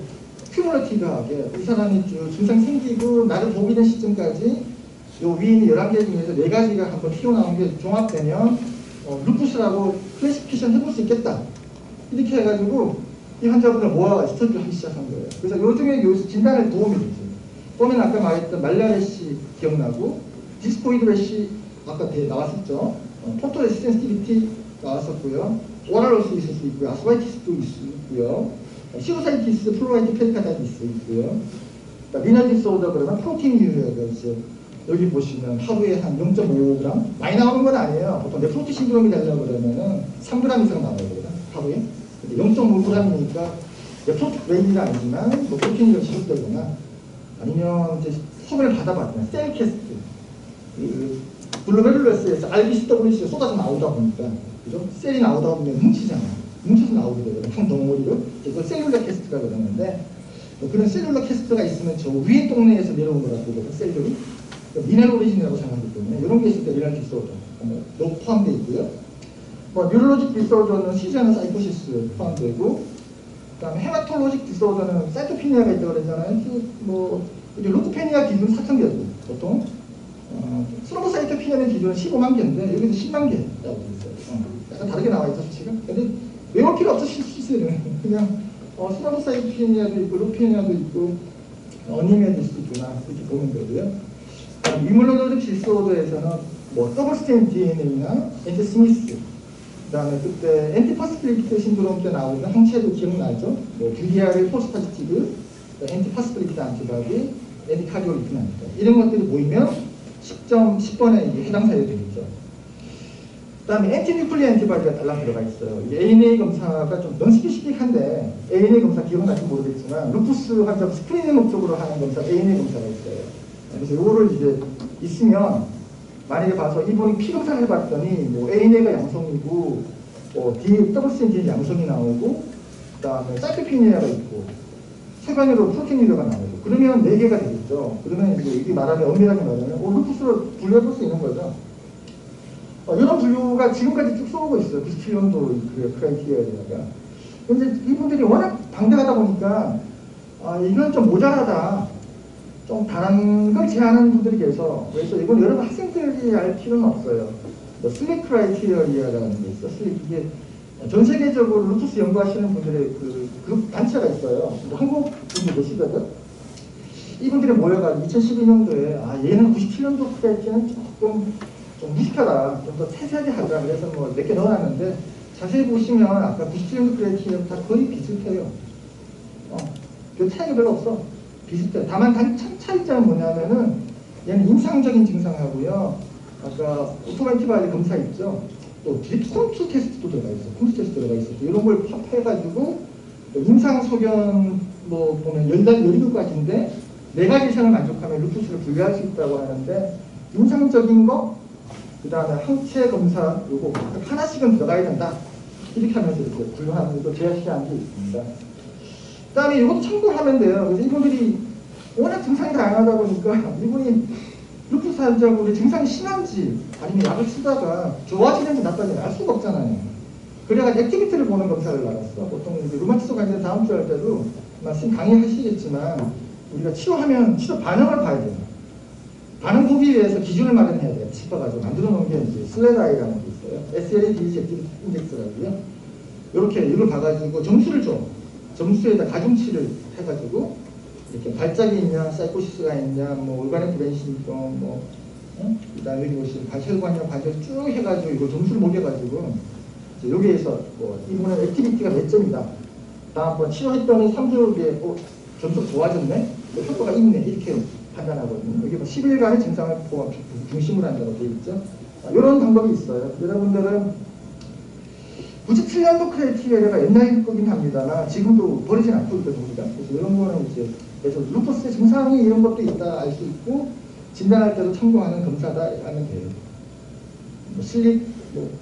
큐뮬러티브하게 이 사람이 증상 생기고 나를 보게 된 시점까지 요 위에 있는 11개 중에서 4가지가 한번 튀어나온 게 종합되면 루푸스라고 클래시피케이션 해볼 수 있겠다. 이렇게 해가지고 이 환자분을 모아가 스터디를 하기 시작한 거예요. 그래서 요 중에 요 진단에 도움이 되죠. 보면 아까 말했던 말라레시 기억나고 디스코이드 래시 아까 나왔었죠. 포토 센시티비티 나왔었고요. 오랄로스 있을 수 있고요. 아스바이티스도 있고요. 시로사이티스, 플로라이트 페리카타이티스 있고요. 미널 디소더 그러면 프로틴 유효가 있어요. 여기 보시면 하루에 한 0.5g 많이 나오는 건 아니에요. 보통 네프로티 신드롬이 되려고 그러면은 3g 이상 나와야 되거든 하루에. 0.5g이니까 네프로티 레인지는 아니지만 뭐 프로틴이 지속되거나 아니면 이제 소변을 받아봤잖아요. 셀 캐스트 블루베룰러스에서 RBCWC에 쏟아져 나오다 보니까 그죠? 셀이 나오다 보면 뭉치잖아. 뭉쳐서 나오게 되거든. 한 덩어리로. 이걸 셀룰러 캐스트가 그러는데 그런 셀룰러 캐스트가 있으면 저 위에 동네에서 내려온 거라고 보거든. 셀들이. 미넬 오리진이라고 생각하기 때문에 이런 게 있을 때 미넬 디소더 포함되어 있고요. 뭐 뉴럴로직 디소더는 시즈나 사이코시스 포함되고 그다음에 헤마톨로직 디소더는 사이토피니아가 있다고 그랬잖아요. 뭐 루코페니아 기준 4,000개고 보통 스로보사이토피니아의 기준은 15만 개인데 여기서 10만 개라고 돼 있어요. 약간 다르게 나와 있죠 수치가. 근데 외울 필요 없어 실수는 그냥 스로보사이토피니아도 있고 루피니아도 있고 어니메도 있구나 이렇게 보면 되고요. 이뮤노로직 디소더에서는 뭐 더블 스탠드 DNA나 엔티 스미스 그다음에 그때 엔티파스플리트 신드롬 때 나오는 항체도 기억나죠? 뭐 VDR 포스파지티브, 엔티파스플리트 안티바디, 엔티카디올리틴 안티바디 이런 것들이 모이면 10번에 해당 사유가 되겠죠. 그다음에 엔티뉴클리 안티바디가 달랑 들어가 있어요. 이게 ANA 검사가 좀 넌스피시픽한데 ANA 검사 기억나지 모르겠지만 루푸스 환자 스크리닝 목적으로 하는 검사 ANA 검사가 있어요. 그래서 요거를 이제 있으면 만약에 봐서 이분이 피 검사를 해봤더니 뭐 ANA가 양성이고 더블 스탠드 양성이 나오고 그다음에 사이토피니아가 있고 세관으로 프로테인유가 나오고 그러면 4개가 되겠죠. 그러면 이게 말하면 엄밀하게 말하면 루푸스로 분류해볼 수 있는 거죠. 이런 분류가 지금까지 쭉 써오고 있어요. 97년도 그 크라이테리아가. 근데 이분들이 워낙 방대하다 보니까 이건 좀 모자라다. 좀 다른 걸 제안하는 분들이 계셔. 그래서 이건 여러분 학생들이 알 필요는 없어요. 뭐 슬립 크라이테리어라는 게 있어. 슬립 이게 전 세계적으로 루푸스 연구하시는 분들의 그 단체가 있어요. 한국 분들 계시거든. 이분들이 모여가지고 2012년도에 얘는 97년도 크라이테리어는 조금 좀 무식하다. 좀 더 세세하게 하자. 그래서 뭐 몇 개 넣어놨는데 자세히 보시면 아까 97년도 크라이테리어 다 거의 비슷해요. 그 차이가 별로 없어. 비슷해. 다만 차이점은 뭐냐면은 얘는 임상적인 증상하고요. 아까 오토마티바이드 검사 있죠. 또 콘투 테스트도 들어가 있어. 콘투 테스트 들어가 있어. 이런 걸 합해가지고 임상 소견 뭐 보면 17가지인데 4가지 이상을 만족하면 루푸스를 분류할 수 있다고 하는데 임상적인 거, 그 다음에 항체 검사 요거 하나씩은 들어가야 된다. 이렇게 하면서 이렇게 분류하는 거 제시한 게 있습니다. 그 다음에 이것도 참고하면 돼요. 그래서 이분들이 워낙 증상이 다양하다 보니까 이분이 루푸스 환자분이 증상이 심한지 아니면 약을 쓰다가 좋아지는지 나빠지는지 알 수가 없잖아요. 그래가지고 액티비티를 보는 검사를 나갔어. 보통 이제 루마티스 환자 다음 주 할 때도 말씀 강의하시겠지만 우리가 치료하면 치료 반응을 봐야 돼요. 반응 보기 위해서 기준을 마련해야 돼요. 짚어가지고 만들어 놓은 게 이제 슬레다이라는 게 있어요. SLA 디지즈 액티비티 인덱스라고요. 이렇게 이걸 봐가지고 점수를 줘. 점수에다 가중치를 해가지고 이렇게 발작이 있냐, 사이코시스가 있냐, 뭐 올바른 브레인신병, 뭐 그다음에 여기 보시면 혈관이나 관절 쭉 해가지고 이거 점수를 먹여가지고 여기에서 뭐 이분은 액티비티가 몇 점이다. 다음번 치료했더니 3주에 점수 좋아졌네, 효과가 있네 이렇게 판단하거든요. 여기 뭐 10일간의 증상을 중심으로 한다고 되어 있죠. 이런 방법이 있어요. 여러분들은 97년도 크라이테리아가 옛날 거긴 합니다만 지금도 버리진 않고 있거든요. 그래서 이런 거는 이제 그래서 루푸스 증상이 이런 것도 있다 알 수 있고 진단할 때도 참고하는 검사다 하면 돼요. 뭐 슬립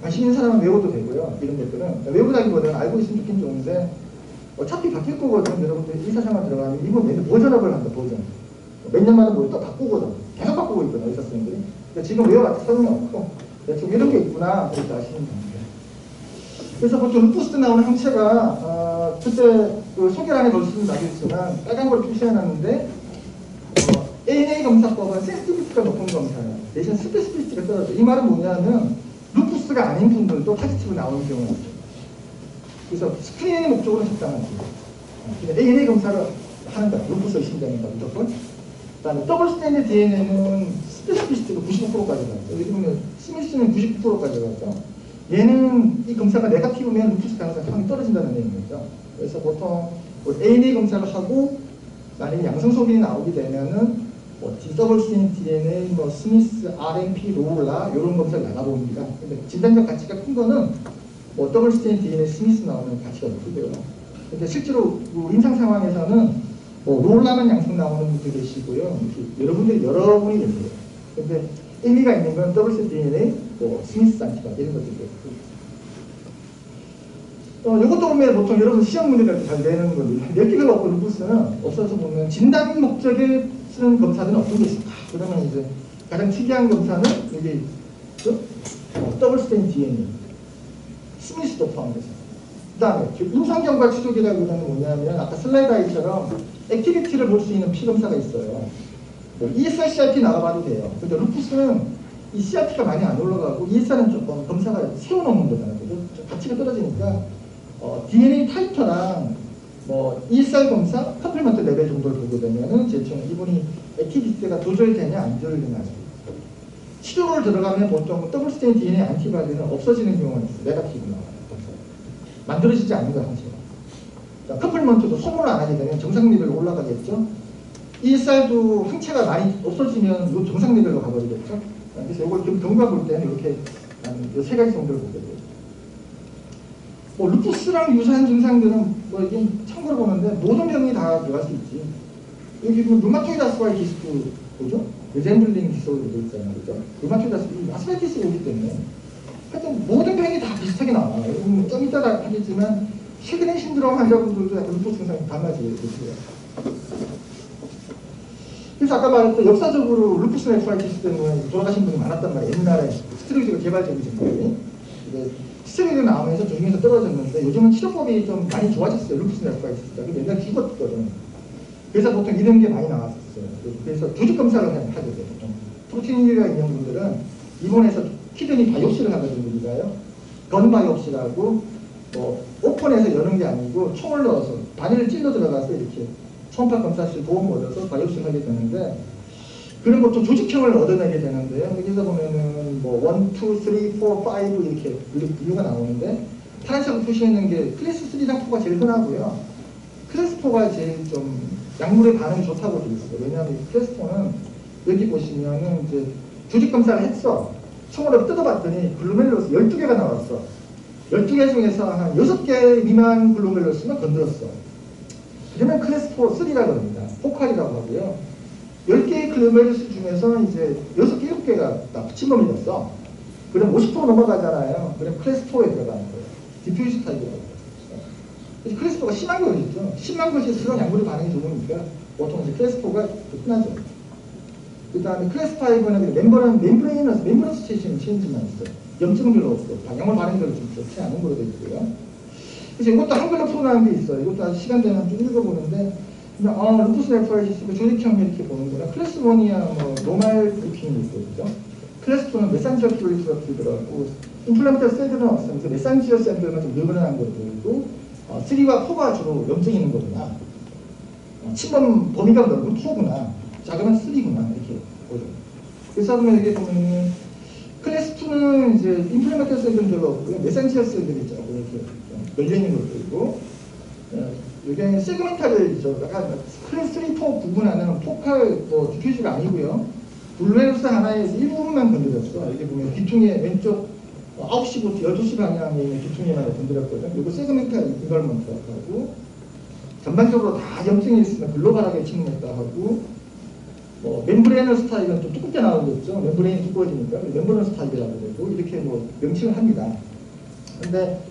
관심 있는 사람은 외워도 되고요. 이런 것들은 외우다기보다는 알고 있으면 좋긴 좋은데 어차피 바뀔 거거든. 여러분들 의사생활 들어가면 이번 매년 버전업을 한다. 버전 몇 년마다 뭘 또 바꾸거든. 계속 바꾸고 있거든 의사 선생님들이. 그러니까 지금 외워봤자 소용이 없고 지금 이런 게 있구나 이렇게 아시면 됩니다. 그래서 보통 루푸스 나오는 항체가 그때 그 소개란에 넣을 나도 있지만 빨간 걸 표시해놨는데 ANA 검사법은 센시티비티가 높은 검사예요. 대신 스페시피티가 떨어져. 이 말은 뭐냐면 루푸스가 아닌 분들도 포지티브 나오는 경우가 있죠. 그래서 스크리닝의 목적으로 적당하지. ANA 검사를 하는 거야. 루푸스 의심자니까 무조건. 그 다음에 더블 스탠드 DNA는 스페시피티가 95%까지 가요. 여기 보면 스미스는 99%까지 가죠. 얘는 이 검사가 네거티브면 루푸스 가능성이 떨어진다는 얘기죠. 그래서 보통 ANA 검사를 하고 만약에 양성 소견이 나오게 되면은 더블 스탠드 DNA, 스미스, RNP, 로울라 이런 검사를 나가봅니다. 근데 진단적 가치가 큰 거는 더블 스탠드 DNA, 스미스 나오는 가치가 높고요. 근데 실제로 임상 상황에서는 로울라만 양성 나오는 분들 계시고요. 여러분이 계세요. 근데 의미가 있는 건 더블 스탠드 DNA, 스미스 안티바 이런 것들이에요. 이것도 보면 보통 여러분 시험 문제가 잘 내는 건데 낼 개가 없고 루푸스는 없어서 보면 진단 목적에 쓰는 검사들은 어떤 게 있을까? 그러면 이제 가장 특이한 검사는 여기 더블 스탠드 DNA, 스미스도 포함돼서. 그 다음에 임상경과 추적이라고 하는 뭐냐면 아까 슬라이드아이처럼 액티비티를 볼 수 있는 피검사가 있어요. ESR, CRP 나가봐도 돼요. 근데 루푸스는 이 CRP가 많이 안 올라가고 ESR은 조금 검사가 세워놓는 거잖아요. 가치가 떨어지니까 DNA 타이터랑 ESR 검사, 커플먼트 레벨 정도를 보게 되면은 대충 이분이 액티비티가 조절되냐 안 조절되냐. 치료를 들어가면 보통 더블 스탠드 DNA 안티바디는 없어지는 경우가 있어요. 네거티브 나와요. 만들어지지 않는 거야, 항체가. 커플먼트도 소모를 안 하게 되면 정상 레벨로 올라가겠죠. ESR도 항체가 많이 없어지면 이 정상 레벨로 가버리겠죠. 그래서 이걸 경과 볼 때는 이렇게 이 3가지 정도를 보게 돼요. 루푸스랑 유사한 증상들은 이게 참고로 보는데 모든 병이 다 들어갈 수 있지. 여기 루마토이드 아스파이티스도 뭐죠? 레젠블링 디소르도 있잖아요, 그죠? 루마토이드 아스파이티스가 오기 때문에 하여튼 모든 병이 다 비슷하게 나와요. 좀 이따가 하겠지만 최근에 신드롬 환자분들도 약간 루푸스 증상이 달라지게 되고요. 그래서 아까 말했던 역사적으로 루푸스 네프라이티스 때문에 돌아가신 분이 많았단 말이에요. 옛날에 스테로이드가 개발되기 전에. 스테로이드 나오면서 중에서 떨어졌는데 요즘은 치료법이 좀 많이 좋아졌어요. 루푸스 네프라이티스가. 근데 옛날 죽었거든. 그래서 보통 이런 게 많이 나왔었어요. 그래서 조직 검사를 하게 돼요. 프로틴류가 있는 분들은 입원해서 키드니 바이옵시를 하거든요. 우리가요. 건 바이옵시라고 뭐 오픈해서 여는 게 아니고 총을 넣어서 바늘을 찔러 들어가서 이렇게 초음파 검사실 도움 얻어서 바이옵시를 하게 되는데 그런 것도 조직형을 얻어내게 되는데요. 여기서 보면은 뭐 1, 2, 3, 4, 5 이렇게 이유가 나오는데 파란색으로 표시했는 게 클래스 3랑 4가 제일 흔하고요. 클래스 4가 제일 좀 약물의 반응이 좋다고 되어 있어요. 왜냐하면 클래스 4는 여기 보시면은 이제 조직 검사를 했어. 총으로 뜯어봤더니 글루멜룰러스 12개가 나왔어. 12개 중에서 한 6개 미만 글루멜룰러스만 건드렸어. 그러면 클래스 4, 3라고 합니다. 포칼이라고 하고요. 10개의 글루멜룰러스 중에서 이제 6개, 7개가 침범이 됐어. 그럼 50% 넘어가잖아요. 그럼 클래스 4에 들어가는 거예요. 디퓨즈 타입이라고 해요. 클래스 4가 심한 것이죠. 심한 것일수록 약물의 반응이 좋으니까 보통 이제 클래스 4가 더 흔하죠. 그 다음에 클래스 5는 멤브레이너스 체인지만 있어요. 염증은 별로 없고 약물 반응이 별로 좀 좋지 않은 걸로 되어 있고요. 그래서 이것도 한글로 풀어나온 게 있어요. 이것도 아주 시간 되면 좀 읽어보는데 그냥 루푸스 네프라이티스 조직형 이렇게 보는구나. 클래스 1이야 뭐 노말 브리핑이 있어요. 그죠? 클래스 2는 메산지어 플루이드가 들어가고 인플라메이터 셀들은 없어요. 그래서 메산지어 셀들만 좀 늘어난 것들이고 3와 4가 주로 염증이 있는 거구나. 침범 범위가 넓은 4구나. 작으면 3구나. 이렇게 보죠. 그래서 그러면 여기 보면은 클래스 2는 이제 인플라메이터 셀들은 별로 없고요. 메산지어 셀들이 있죠. 이렇게 열려있는 것들이고 여기는 세그멘탈이죠. 약간 클래스 3, 4 구분하는 포칼 디퓨즈가 아니고요. 블루웨르스 하나에서 일부분만 건드렸어. 여기 보면 뒤통에 왼쪽 9시부터 12시 방향에 있는 뒤통에만 건드렸거든. 그리고 세그멘탈 인걸먼트 하고 전반적으로 다 염증이 있으면 글로벌하게 침입했다 하고 멤브레이너스 타입은 좀 두껍게 나오겠죠. 멤브레인이 두꺼워지니까 멤브레이너스 타입이라고 그러고 이렇게 명칭을 합니다. 근데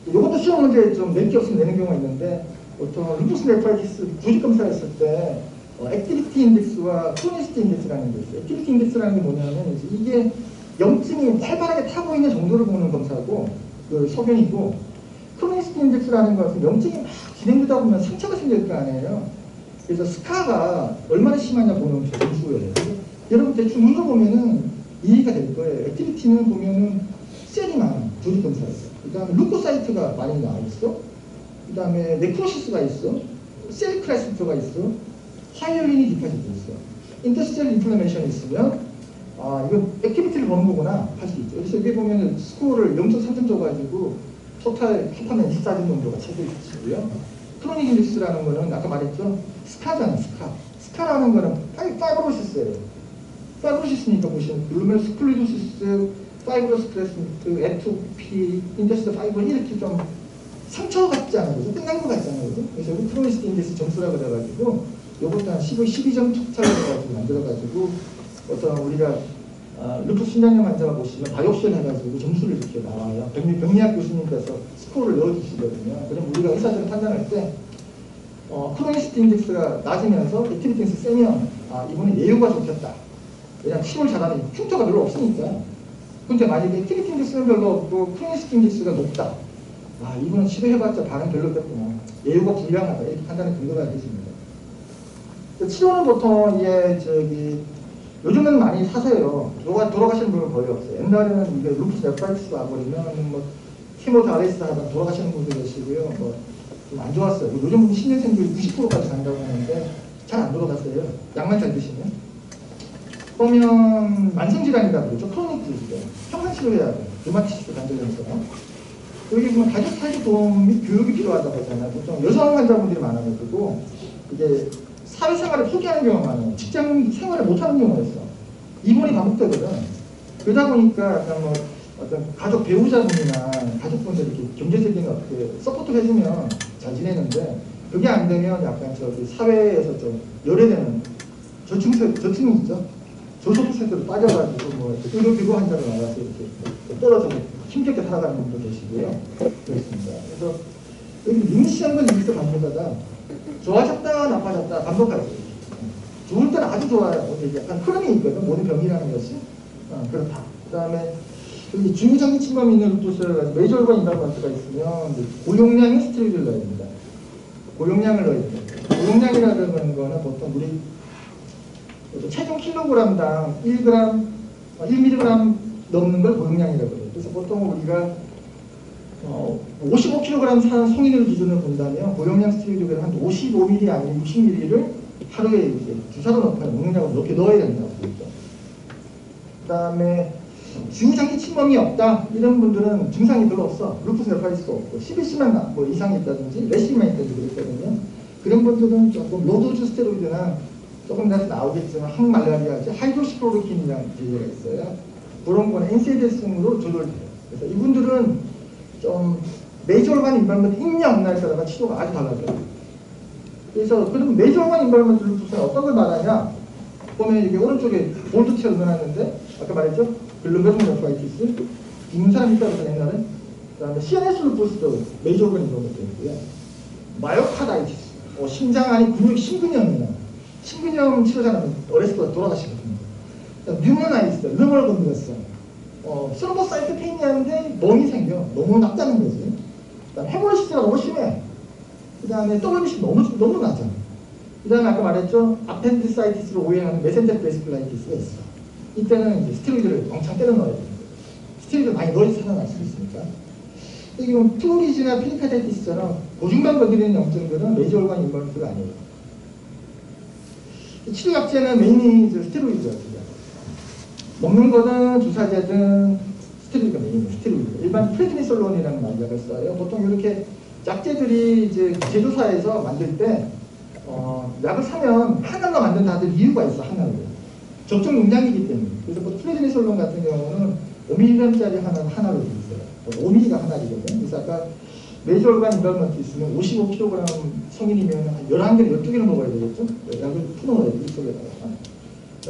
이것도 시험 문제에 좀 몇 개 없으면 내는 경우가 있는데 보통 루푸스 네프라이티스 조직 검사를 했을 때 액티비티 인덱스와 크로니시티 인덱스라는 게 있어요. 액티비티 인덱스라는 게 뭐냐면 이게 염증이 활발하게 타고 있는 정도를 보는 검사고 그 소견이고 크로니시티 인덱스라는 것은 염증이 막 진행되다 보면 상처가 생길 거 아니에요. 그래서 스카가 얼마나 심하냐 보는 점수예요. 여러분 대충 읽어보면은 이해가 될 거예요. 액티비티는 보면은 셀이 많아. 조직 검사에서. 그 다음에 루코사이트가 많이 나와 있어. 그 다음에 네크로시스가 있어. 셀 크라시프가 있어. 화이올린이 디파지도 있어. 인터스텔 인플레메이션이 있으면 이건 액티비티를 보는 거구나 할 수 있죠. 그래서 여기 보면 스코어를 0.3점 줘가지고 토탈 합하면 24점 정도가 채워지고요. 크로닉 인덱스라는 거는 아까 말했죠. 스카잖아. 스카라는 거는 파이브로시스예요. 파이브로시스니까 보시면 글루메르스 클리도시스, 파이브로스 크레스미트, 에토피, 인덱스 5 이렇게 좀 상처 같지 않아요. 끝난 것 같지 않아요. 그래서 여기 크로니시티 인덱스 점수라고 그래가지고 요것도 한 12점 톡차를 만들어가지고 어떤 우리가 루푸스 신장염 환자가 보시면 바이옵시를 해가지고 점수를 이렇게 나와요. 병리학 교수님께서 스코어를 넣어주시거든요. 그럼 우리가 의사들을 판단할 때 크로니시티 인덱스가 낮으면서 액티비티 인덱스 세면 이분은 예후가 좋겠다. 왜냐하면 치료를 잘하는 흉터가 별로 없으니까. 근데 만약에 액티비티 인덱스는 별로 없고 크로니시티 인덱스가 높다. 이분은 치료해봤자 반응 별로겠구나. 예후가 불량하다. 이렇게 판단의 근거가 되십니다. 치료는 보통 요즘은 많이 사세요. 돌아가시는 분은 거의 없어요. 옛날에는 이게 루푸스 네프라이티스 와버리면 케모다이리시스 하다가 돌아가시는 분들 계시고요. 좀 안 좋았어요. 요즘 신생생들이 90%까지 간다고 하는데 잘 안 돌아갔어요. 약만 잘 드시면. 그러면 만성질환이라고 그러죠. 크로닉 디지즈. 평생 치료해야 돼요. 류마티스 관절염처럼. 여기 보면 가족 사회 도움 및 교육이 필요하다고 하잖아요. 보통 여성 환자분들이 많아가지고 이게 사회생활을 포기하는 경우가 많아요. 직장 생활을 못하는 경우가 있어. 이혼이 반복되거든. 그러다 보니까 약간 어떤 가족 배우자분이나 가족분들 이렇게 경제적인 어떻게 서포트를 해주면 잘 지내는데 그게 안 되면 약간 사회에서 좀 열애되는 저층이 있죠. 저소득 세대로 빠져가지고 의료비고 환자가 나와서 이렇게 떨어져서 힘겹게 살아가는 분도 계시고요. 그렇습니다. 그래서 여기 임시한 건 여기서 반복하다 좋아졌다 나빠졌다 반복하죠. 좋을 때는 아주 좋아요. 약간 흐름이 있거든. 모든 병이라는 것이 그렇다. 그 다음에 여기 중장기 침범이 있는 루푸스 메이저얼반 인발먼트가 있으면 고용량의 스테로이드를 넣어야 됩니다. 고용량을 넣어야 됩니다. 고용량이라는 거는 보통 우리 체중 킬로그램당 1mg 넘는 걸 고용량이라고 해요. 그래서 보통 우리가 55kg 사는 성인을 기준으로 본다면 고용량 스테로이드를 한 55ml 아니면 60ml를 하루에 이제 주사로 넣거나 용량으로 이렇게 넣어야 된다고 그랬죠. 그 다음에 주장기 침범이 없다 이런 분들은 증상이 별로 없어. 루푸스를 가질 수 없고 12시만 뭐 이상이 있다든지 레시만 있다든지 그랬거든요. 그런 분들은 조금 로도즈 스테로이드나 조금 다시 나오겠지만 항말라리아 하이드로시클로로킨이라는 제제가 있어요. 그런 거는 NSAIDS로 조절돼요. 그래서 이분들은 좀 메이저얼간 인발먼트 있냐 없냐에 따라 치료가 아주 달라져요. 그래서 그럼 메이저얼간 인발먼트 루푸스는 어떤 걸 말하냐? 보면 여기 오른쪽에 볼트처럼 넣어놨는데 아까 말했죠? 글루베르 네프라이티스 죽는 사람이 있다고 해서 옛날에 그 다음에 CNS 루푸스도 메이저얼간 인발먼트 있고요. 마요카다이티스 심장 안에 근육 심근염이나 심근염 치료자는 어렸을 때 돌아가시거든요. 뉴모나이스, 르멀 건드렸어. 스로보사이트페니아인데 멍이 생겨. 너무 낮다는 거지. 그 다음에 헤모리시스가 너무 심해. 그 다음에 WBC 너무 낮아. 그 다음에 아까 말했죠. 아펜디사이티스로 오해하는 메센저 베스플라이티스가 있어. 이때는 이제 스테로이드를 왕창 때려 넣어야 됩니다. 스테로이드 많이 넣어야 살아날 수 있으니까. 이건 플로리지나 피리카타이티스처럼 고중반 건드리는 염증들은 메이저얼간 인발먼트가 아니에요. 치료약제는 메인이 스테로이드예요. 먹는 거는 주사제든 스테로이드가 메인이에요. 스테로이드. 일반 프레드니솔론이라는 말약을 써요. 보통 이렇게 약제들이 이제 제조사에서 만들 때 약을 사면 하나로 만든다는 이유가 있어. 하나로. 적정 용량이기 때문에. 그래서 뭐 프레드니솔론 같은 경우는 5mg짜리 하나로 돼 있어요. 5mm가 하나이거든요. 그래서 아까 메이저얼간 인발먼트 있으면 55kg 성인이면 한 11개를 12개를 먹어야 되겠죠? 약을 풀어놓아야 돼. 이쪽에다가.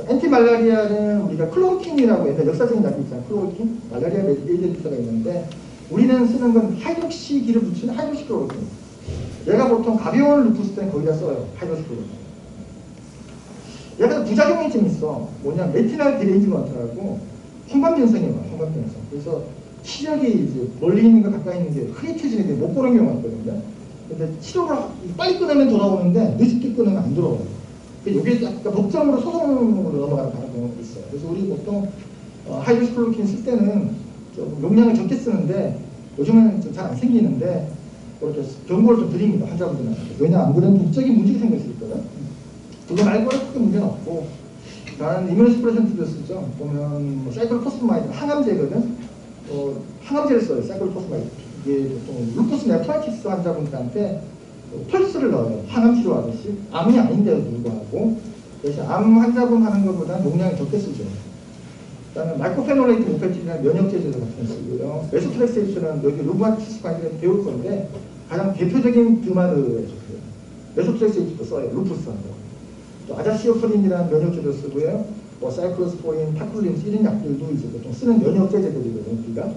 엔티말라리아는 우리가 클로로킨이라고 옛날 역사적인 약이 있잖아요. 클로로킨, 말라리아 에이전트가 있는데 우리는 쓰는 건 하이드록시기를 붙이는 하이드록시클로로킨. 얘가 보통 가벼운 루푸스 때는 거기다 써요. 하이드록시클로로킨. 얘가 부작용이 좀 있어. 뭐냐, 레티날 디레인지먼트라고 홍반변성이 와요. 홍반변성. 그래서 시력이 이제 멀리 있는 거 가까이 있는 게 흐릿해지는 게 못 보는 경우가 있거든요. 근데 치료를 빨리 끊으면 돌아오는데 늦게 끊으면 안 돌아와요. 이게 약간 법정으로 소송으로 넘어가는 경우가 있어요. 그래서 우리 보통 하이드로시클로로킨 쓸 때는 좀 용량을 적게 쓰는데 요즘은 좀 잘 안 생기는데 그렇게 경고를 좀 드립니다. 환자분들한테. 왜냐 안 그러면 독적인 문제가 생길 수 있거든. 그거 말고는 크게 문제는 없고 다른 이뮤노스프레센트도 쓰죠. 보면 뭐 사이클로포스마이드 항암제거든. 항암제를 써요. 사이클로포스마이드. 이게 보통 루푸스 네프라이티스 환자분들한테 펄스를 넣어요. 항암 치료하듯이. 암이 아닌데도 불구하고. 대신 암 환자분 하는 것보다 용량이 적게 쓰죠. 그 다음에 마이코페놀레이트 모페틴이라는 면역제제들 같은 거 쓰고요. 메소트렉세이트는 여기 루마티스 관계를 배울 건데 가장 대표적인 드마르예요. 메소트렉세이트도 써요. 루푸스한테. 또 아자시오프린이라는 면역제도 쓰고요. 뭐 사이클로스포린, 타클린스 이런 약들도 이제 보통 쓰는 면역제제들이거든요. 우리가.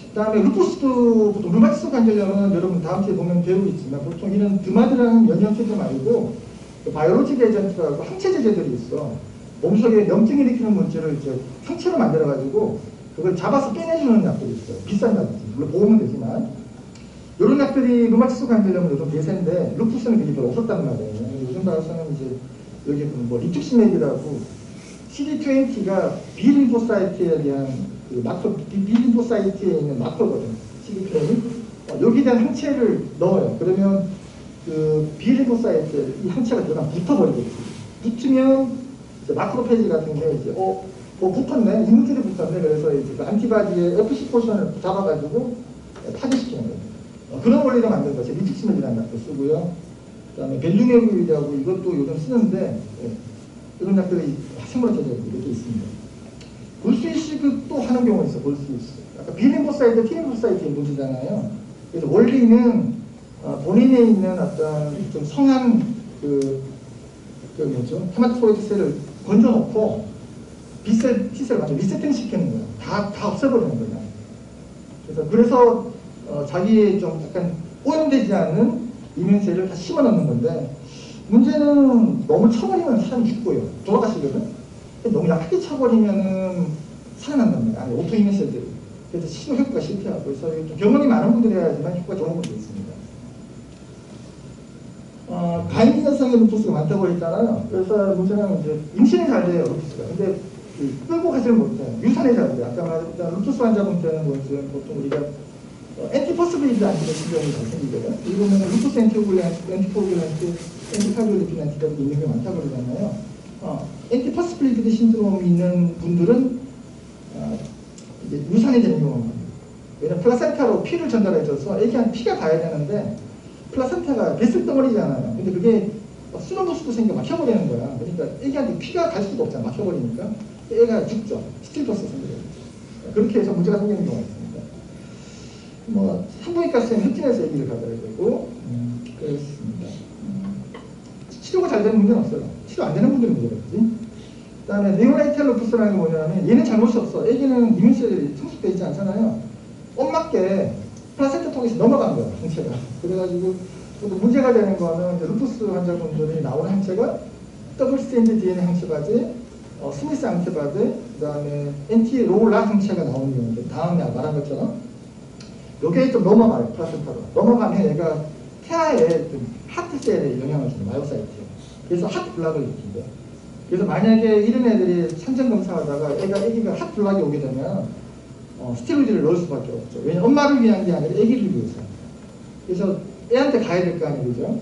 그 다음에 루푸스도 보통 루마티스 관절염은 여러분 다음 주에 보면 배우겠지만 보통 이런 드마드라는 면역제제 말고 바이오로직 에이전트라고 항체 제제들이 있어. 몸속에 염증 일으키는 물질을 이제 항체로 만들어가지고 그걸 잡아서 빼내주는 약들이 있어요. 비싼 약이지. 물론 보험은 되지만. 이런 약들이 루마티스 관절염은 요즘 대세인데 루푸스는 그게 별로 없었단 말이에요. 요즘 봐서는 이제 여기 뭐 리투시맥이라고 CD20가 B림포사이트에 대한 그 마커, B림포사이트에 있는 마커거든. CD20이 여기에 대한 항체를 넣어요. 그러면 그 B림포사이트 이 항체가 들어가면 붙어버리거든요. 붙으면 이제 마크로페이지 같은 게 이제 뭐 붙었네, 이물질이 붙었네. 그래서 이제 그 안티바디의 FC 포션을 잡아가지고 파괴시키는 거예요. 그런 원리로 만든 것이 리투시맥이라는 약도 쓰고요. 그 다음에 벨루메브이라고 이것도 요즘 쓰는데 이런 약들이 생물학 제제에 이렇게 있습니다. 볼스위시그 또 하는 경우가 있어. 볼스위시. 아까 비림포사이트, 티림포사이트의 문제잖아요. 그래서 원리는 본인에 있는 어떤 좀 성한 그 뭐죠? 헤마토포이트 셀을 건져놓고 B셀, T셀 완전 리세팅 시키는 거야. 다 없애버리는 거야. 그래서 자기의 좀 약간 오염되지 않는 이면세를 다 심어넣는 건데 문제는 너무 쳐버리면 사람이 죽고요. 돌아가시거든. 너무 약하게 쳐버리면은 살아난단 말이야. 아니, 오토 이면세들이. 그래서 치료 효과가 실패하고 그래서 좀 경험이 많은 분들이 해야지만 효과가 좋은 분도 있습니다. 가임기전성의 루푸스가 많다고 했잖아요. 그래서 문제는 이제 임신이 잘 돼요, 루푸스가. 근데 끌고 가지를 못해요. 유산이 잘 돼요. 아까 말했던 루푸스 환자분들은 뭐지 보통 우리가 엔티퍼스빌리드 안티가 신경이 잘 생기거든. 이 보면 루푸스 엔티코귤란트, 엔티카디올리핀 안티가 있는 게 많다고 그러잖아요. 엔티퍼스빌리드 신드롬이 있는 분들은 이제 유산이 되는 경우가 많아요. 왜냐면 플라센타로 피를 전달해줘서 애기한테 피가 가야 되는데 플라센타가 뱃슬덩어리잖아요. 근데 그게 수노부스도 생겨 막혀버리는 거야. 그러니까 애기한테 피가 갈 수가 없잖아. 막혀버리니까 애가 죽죠. 스틸버스 생겨요. 그렇게 해서 문제가 생기는 경우가 있습니다. 뭐 산부인과 선생님 흑진해서 애기를 가져야 되고 그렇습니다. 치료가 잘 되는 분들은 없어요. 치료 안 되는 분들은 문제겠지. 그 다음에 네오나이탈 루푸스라는 게 뭐냐면 얘는 잘못이 없어. 애기는 이민세들이 성숙되어 있지 않잖아요. 엄마께 플라센타 통해서 넘어간 거야, 항체가. 그래가지고 또 문제가 되는 거는 이제 루푸스 환자분들이 나오는 항체가 더블 스탠드 DNA 항체바지, 스미스 항체바지, 그 다음에 엔티로라 항체가 나오는 경우인데 다음에 말한 것처럼 요게 좀 넘어가요, 플라센타로. 넘어가면 얘가 태아에 좀 하트셀에 영향을 주는 마요사이트예요. 그래서 하트블락을 일으킨대요. 그래서 만약에 이런 애들이 산전 검사하다가 애기가 핫블락이 오게 되면 스테로이드를 넣을 수밖에 없죠. 왜냐면 엄마를 위한 게 아니라 애기를 위해서. 그래서 애한테 가야 될 거 아니에요, 그죠?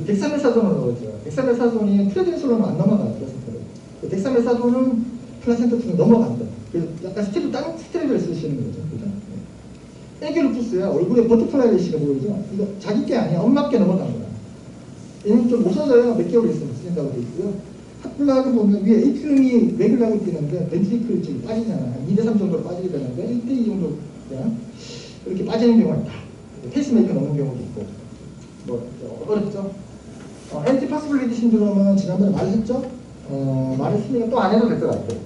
덱사메사존을 넣어줘요. 덱사메사존이 프레드니솔로는 안 넘어가요, 플라센타로. 덱사메사존은 플라센타 쪽에 넘어간다. 그래서 약간 다른 스테로이드를 쓰시는 거죠, 그죠? 애기 루푸스야. 얼굴에 버터플라이 레시가 보이죠? 이거 자기 게 아니야. 엄마 게 넘어간 거야. 얘는 좀 못 써져요. 몇 개월 있으면 쓰인다고 돼 있고요. 핫블락은 보면 위에 에이트름이 레귤라고 뛰는데 벤트리클 쪽이 빠지잖아. 한 2대3 정도로 빠지게 되는데 1대2 정도 그냥 이렇게 빠지는 경우가 있다. 페이스메이커 넣는 경우도 있고 뭐 어렵죠. 엔티퍼스빌리티 신드롬은 지난번에 말했죠. 말했으니까 또 안 해도 될 것 같아요.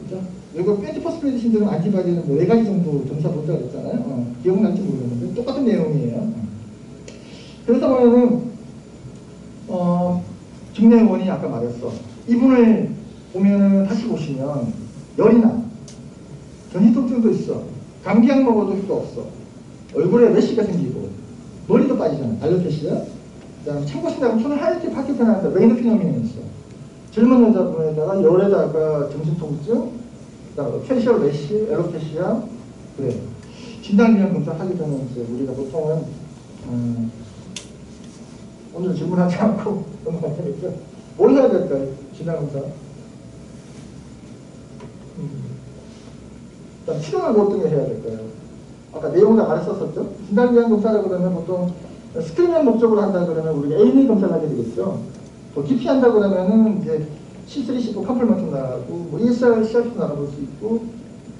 그죠? 이거 엔티퍼스빌리티 신드롬 안티바디는 뭐 4가지 정도 점사 본다고 했잖아요. 기억날지 모르겠는데 똑같은 내용이에요. 그러다 보면은 김내원이 아까 말했어. 이분을 보면은 다시 보시면 열이 나. 전이통증도 있어. 감기약 먹어도 효과 없어. 얼굴에 래시가 생기고 머리도 빠지잖아. 알로페시아. 그다음 참고신다면 손을 하얗게 파켓 하나한테 레이너 피노민이 있어. 젊은 여자분에다가 열에다가 정신통증, 그다음 페이셜 래시, 알로페시아. 그래. 진단기능 검사 하게 되면 이제 우리가 보통은 오늘 질문하지 않고 넘어갈 테니까 뭘 해야 될까요? 진단검사. 일단 치료는 어떤 게 해야 될까요? 아까 내용을 다 말했었었죠? 진단기능 검사라 그러면 보통 스크리닝 목적으로 한다 그러면 우리가 A&E 검사를 하게 되겠죠. 더 깊이 한다 그러면은 이제 C3, C4 컴플먼트 나가고 뭐 ESR, CRP도 나가볼 수 있고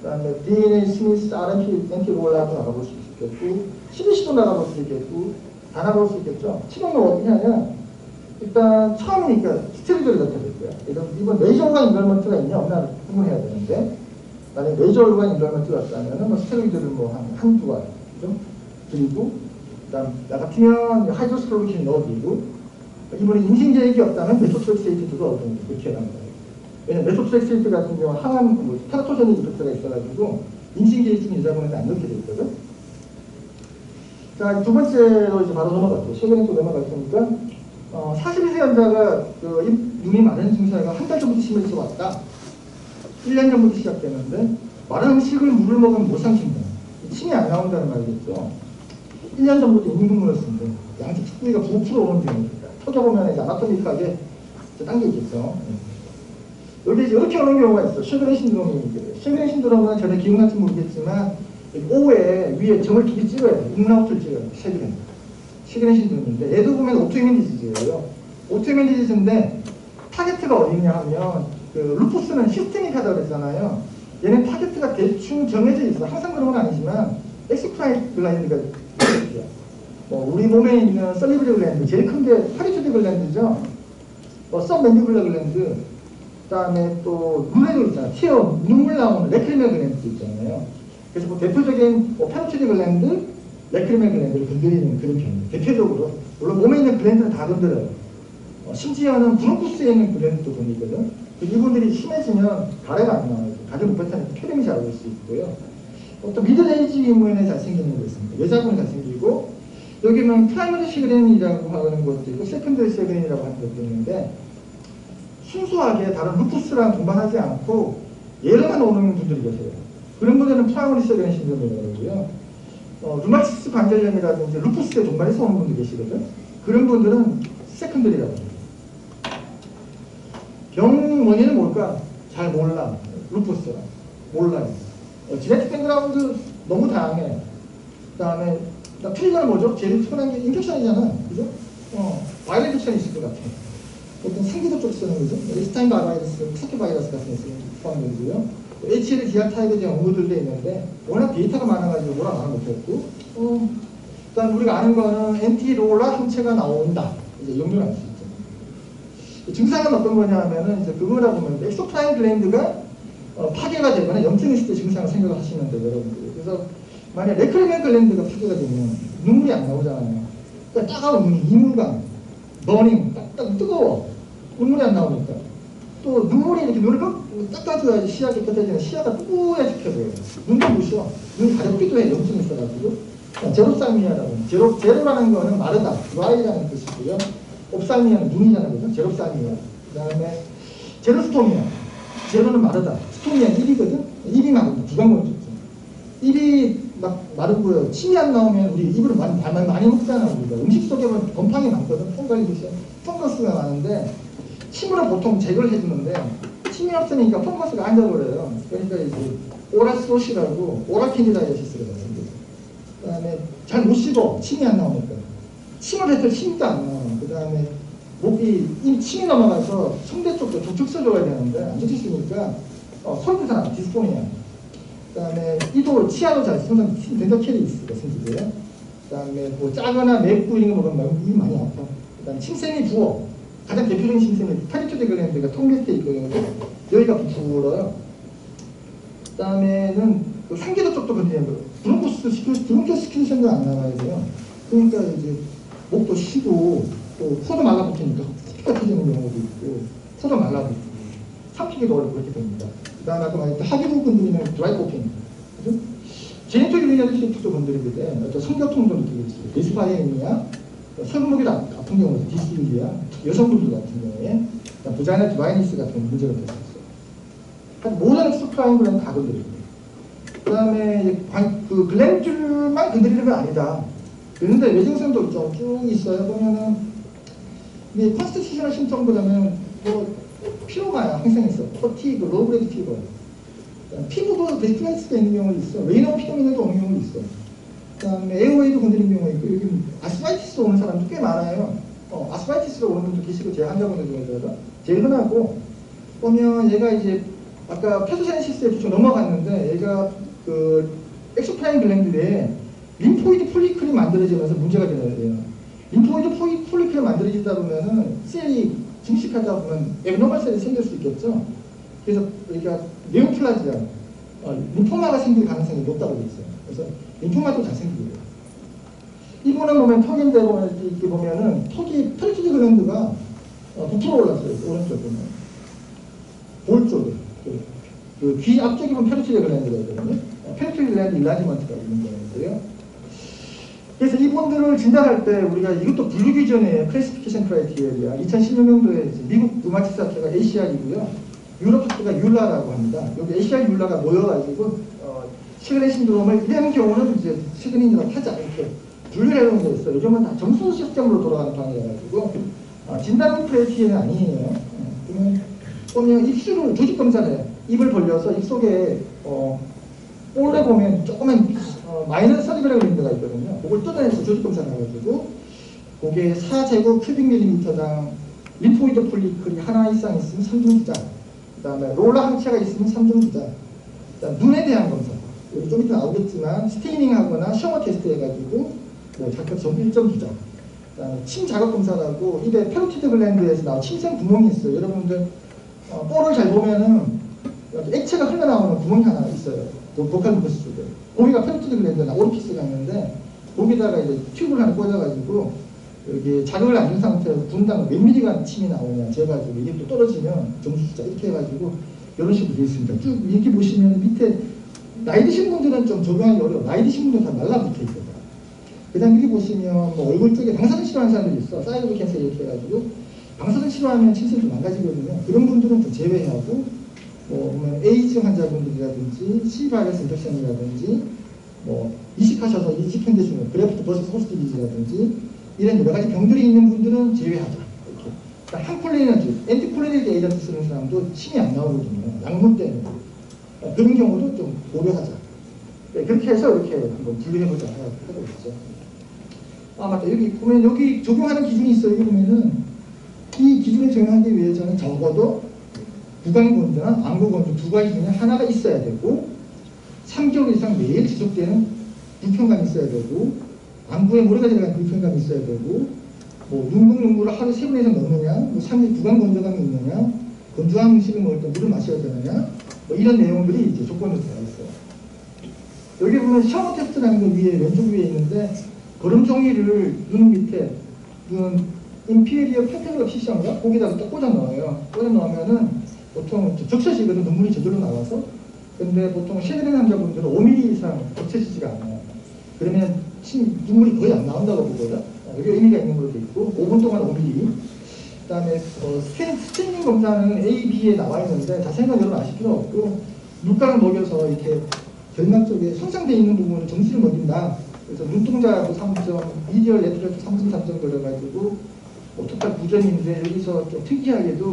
그 다음에 DNA, 스미스, RNP, 엔티로라도 나가볼 수 있겠고 CBC도 나가볼 수 있겠고 다 나가볼 수 있겠죠. 치료는 어떻게 하냐? 일단 처음이니까 스테로이드를 넣게 될 거야. 그래서 이번 메이저 organ 인벌먼트가 있냐 없나 구분해야 되는데 만약에 메이저 organ 인벌먼트가 왔다면 뭐 스테로이드를 뭐 한두 알 그죠? 그리고 그다음 나 같으면 하이드로스클로로킨 넣어드리고 이번에 임신 계획이 없다면 메토트렉세이트도 얻는 그렇게 해야 합니다. 왜냐면 메토트렉세이트 같은 경우는 항암 뭐 테라토제닉 이펙트가 있어가지고 임신 계획 중인 여자분한테 안 넣게 돼 있거든. 자, 두 번째로 이제 바로 넘어갈게요. 최근에 또 넘어갈 테니까 42세 환자가 눈이 마른 증세가 한 달 전부터 심해져 왔다. 1년 전부터 시작됐는데 마른 음식을 물을 먹으면 못 삼킨다. 침이 안 나온다는 말이겠죠. 1년 전부터 인공물을 쓴대. 양쪽 축구기가 부풀어 오는 경우입니다. 터져보면 이제 아나토미크하게 당겨 있겠죠. 여기 이제 이렇게 오는 경우가 있어. 쉐그렌 신드롬이 있거든요. 쉐그렌 신드롬은 전에 기억날지 모르겠지만 O에 위에 점을 두개 찍어요. 잉라우트를 찍어요. 쉐그렌 신드롬인데 얘도 보면 오토이민 디지즈예요. 오토이민 디지즈인데 타겟트가 어디냐 하면 그 루푸스는 시스테믹하다고 그랬잖아요. 얘는 타겟트가 대충 정해져 있어. 항상 그런 건 아니지만 엑스프라이 글라인드가 있어요. 뭐 우리 몸에 있는 설리브리 글랜드 제일 큰 게 파리투드 글랜드죠. 서브맨디블러 글랜드, 그 다음에 또 눈에도 있잖아요. 튀어 눈물 나오는 레크리멜 글랜드도 있잖아요. 그래서 뭐 대표적인 파리투드 글랜드, 레크리멜 글랜드를 건드리는 그런 경우. 대표적으로 물론 몸에 있는 글랜드는 다 건드려요. 심지어는 브론쿠스에 있는 글랜드도 건드리거든. 이분들이 심해지면 가래가 안 나와요. 가래 못 뱉으니까 폐렴이 잘 올 수 있고요. 또 미들에이지 인물에 잘생기는 거 있습니다. 여자분이 잘생기고 여기는 프라이머리 시그린이라고 하는 것도 있고 세컨더리 시그린이라고 하는 것도 있는데 순수하게 다른 루푸스랑 동반하지 않고 얘로만 오는 분들이 계세요. 그런 분들은 프라이머리 시그린 신드롬이라고 그러고요. 루마티스 관절염이라든지 루푸스에 동반해서 오는 분들 계시거든. 그런 분들은 세컨더리라고 합니다. 병 원인은 뭘까? 잘 몰라. 루푸스가 몰라요. 지네틱 백그라운드 너무 다양해. 그다음에 트리거는 뭐죠? 제일 흔한 게 인펙션이잖아, 그죠? 바이럴 인펙션이 있을 것 같아. 어떤 상기도 쪽 쓰는 거죠. 에스타인 바이러스, 사케 바이러스 같은 게 포함되고요. HLDR 타입에 대한 연구들도 있는데 워낙 데이터가 많아가지고 뭐라 말을 못했고, 그다음 우리가 아는 거는 엔티로라 항체가 나온다. 이제 용도를 알 수 있죠. 증상은 어떤 거냐면은 이제 그거라고 보면 엑소프라인 글랜드가 파괴가 되거나 염증이 있을 때 증상을 생각을 하시면 돼요, 여러분들. 그래서 만약 레크리멜 글랜드가 파괴가 되면 눈물이 안 나오잖아요. 그러니까 따가운 눈이 이물감, 버닝, 딱 뜨거워. 눈물이 안 나오니까. 또 눈물이 이렇게 눈을 닦아줘야지 시야 깨끗해지는 시야가 뿌옇게 보여요. 눈도 부셔. 눈이 가렵기도 해, 염증이 있어가지고. 제롭살미아라고. 제로라는 거는 마르다, 드라이라는 뜻이고요. 옵살미아는 눈이잖아요, 그죠? 제롭살미아. 그 다음에 제로스토미아. 제로는 마르다. 스토미아는 입이거든? 입이 마르다. 구강건조. 입이 막 마르고요. 침이 안 나오면 우리 입으로 많이 먹잖아, 우리가. 음식 속에 보면 곰팡이 많거든. 펑갈리듯이. 펑거스가 많은데, 침으로 보통 제거를 해주는데, 침이 없으니까 펑거스가 앉아버려요. 그러니까 이제 오라스로시라고 오라캔디다이어시스가 나습니다. 그 다음에 잘 못 씹어. 침이 안 나오니까. 침을 했을 때 침도 안 나와. 그 다음에 목이, 이 침이 넘어가서 성대 쪽도 족쭉 써줘야 되는데, 안 젖히시니까 설부산, 디스포니아. 그 다음에 이도 치아도 잘 생성, 덴터켈이 생기고요. 그 다음에 뭐 짜거나 맵고 이런 거 먹으면 입이 많이 아파. 그 다음에 침샘이 부어. 가장 대표적인 침샘이 페리토드 글랜드가 통 밑에 있거든요. 여기가 부풀어요. 그 다음에는 그 상기도 쪽도 건드리는 거예요. 브론코스 시큐션도 안 나가야 돼요. 그러니까 이제 목도 쉬고 또 코도 말라붙으니까 피가 터지는 경우도 있고 코도 말라붙고 삼키기도 어렵고 그렇게 됩니다. 그 다음에 아까 말했던 하기부 건드리면 드라이 코핑. 그죠? 제네틱 리니어리티도 건드리거든. 어떤 성교통도 느끼고 있어요. 디스파이엠이야, 설목이 아픈 경우는 디스빌리아, 여성분들 같은 경우에 부자나 디바이니스 같은 문제가 될 수 있어요. 모든 엑스프라임 글랜드 다 건드립니다. 그 다음에 그 글랜드만 건드리는 건 아니다. 그런데 외증선도 좀 쭉 있어요. 보면은 이게 컨스티튜셔널 심통보다는 뭐 피로가 항생했어. 퍼티그, 로브레드 피버. 피부도 데스플레이스가 있는 경우도 있어. 레이너 피노미널도 오는 경우도 있어. 그 다음에 에어웨이도 건드리는 경우가 있고, 여기 아스파이티스로 오는 사람도 꽤 많아요. 아스파이티스로 오는 분도 계시고, 제 환자분들 중에서 제일 흔하고, 보면 얘가 이제 아까 페소제네시스에 쭉 넘어갔는데, 얘가 그 엑소프라인 글랜드 내에 림포이드 폴리클이 만들어지면서 문제가 되는 거예요. 림포이드 폴리클이 만들어지다 보면은 셀이 증식하다 보면 앱노멀 셀이 생길 수 있겠죠. 그래서 그러니까 네오플라지아, 림포마가 생길 가능성이 높다고 되어 있어요. 그래서 림포마도 잘 생기고요. 이번에 보면 턱인데 이렇게 보면은 턱이 페리토드 글랜드가 부풀어 올랐어요. 오른쪽 보면 볼 쪽에 그 귀 앞쪽에 보면 페리토드 글랜드가 있거든요. 페리토드 글랜드 일라지먼트가 있는 거예요. 그래서 이분들을 진단할 때 우리가 이것도 분류 기준이에요. 클래시피케이션 크라이테리아. 2016년도에 미국 루마티스 학회가 ACR이고요. 유럽 학회가 율라라고 합니다. 여기 ACR 율라가 모여가지고 시그닌 신드롬을 이런 경우는 이제 시그닌이라고 하자 이렇게 분류를 해놓은 게 있어요. 요즘은 다 점수 시스템으로 돌아가는 방이라가지고 진단 크라이테리아는 아니에요. 그러면 보면 입술을 조직 검사를 해요. 입을 벌려서 입 속에 볼에 보면 조그만 마이너스 30g 린드가 있거든요. 그걸 뜯어내서 조직 검사를 해가지고 그게 4제곱 큐빅 밀리미터당 림포이드 폴리클이 하나 이상 있으면 3중 기자, 그 다음에 롤러 항체가 있으면 3중 기자, 그다음 눈에 대한 검사, 여기 좀 이따 나오겠지만 스테이닝하거나 셔머 테스트 해가지고 뭐 자극점 1점 기자, 그 다음에 침 자극 검사라고 입에 페로티드 글랜드에서 나온 침샘 구멍이 있어요. 여러분들 볼을 잘 보면은 액체가 흘러나오는 구멍이 하나 있어요. 보컬 무커스 쪽에. 거기가 페로티드 글랜드나 오리피스가 있는데 거기다가 이제 튜브를 하나 꽂아가지고 여기 자극을 안 준 상태에서 분당 몇 미리가 침이 나오냐 재가지고 이게 또 떨어지면 점수 숫자 이렇게 해가지고 이런 식으로 되어 있습니다. 쭉 이렇게 보시면 밑에 나이 드신 분들은 좀 적용하기 어려워. 나이 드신 분들은 다 말라붙어 있거든. 그다음 여기 보시면 뭐 얼굴 쪽에 방사선 치료하는 사람들이 있어. 사이드 캔서 이렇게 해가지고 방사선 치료하면 치실이 좀 망가지거든요. 그런 분들은 좀 제외하고 뭐 에이즈 환자분들이라든지 C 바이러스 인펙션이라든지 뭐 이식하셔서 이식현대 중에 그래프트 버서스 호스트 디지라든지 이런 여러 가지 병들이 있는 분들은 제외하자. 이렇게. 그러니까 항콜리너지, 엔티콜리닉 에이전트 쓰는 사람도 침이 안 나오거든요. 약물 때문에. 그런 경우도 좀 고려하자. 네, 그렇게 해서 이렇게 한번 분류해보자 하고 있죠. 아, 맞다. 여기 보면 여기 적용하는 기준이 있어요. 여기 보면은 이 기준을 적용하기 위해서는 적어도 구강건조나 안구건조 두 가지 중에 하나가 있어야 되고 3개월 이상 매일 지속되는 불편감이 있어야 되고 안구에 모래가 들어간 불편감이 있어야 되고 뭐 눈물을 하루 3번 이상 넣느냐, 뭐 3일 구강건조감이 있느냐, 건조한 음식을 먹을 때 물을 마셔야 되느냐, 뭐 이런 내용들이 이제 조건으로 되어 있어요. 여기 보면 샤워 테스트라는 거 위에 왼쪽 위에 있는데 거름 종이를 눈 밑에 눈 인피리어 페페로 시시한가 거기다가 딱 꽂아 넣어요. 꽂아 넣으면은 보통 적셔지거든. 눈물이 저절로 나와서. 근데 보통 쉐그린 환자분들은 5mm 이상 적셔지지가 않아요. 그러면 눈물이 거의 안 나온다고 보거든. 여기 의미가 있는 걸로 돼 있고 5분 동안 5mm. 그다음에 스크리닝 검사는 A, B에 나와 있는데 자세한 건 여러분 아실 필요 없고 눈가를 먹여서 이렇게 결막 쪽에 손상되어 있는 부분을 점수를 먹인다. 그래서 눈동자도 3점, 미디얼 레트럴도 3.3점 걸려가지고 토탈 9점인데 여기서 좀 특이하게도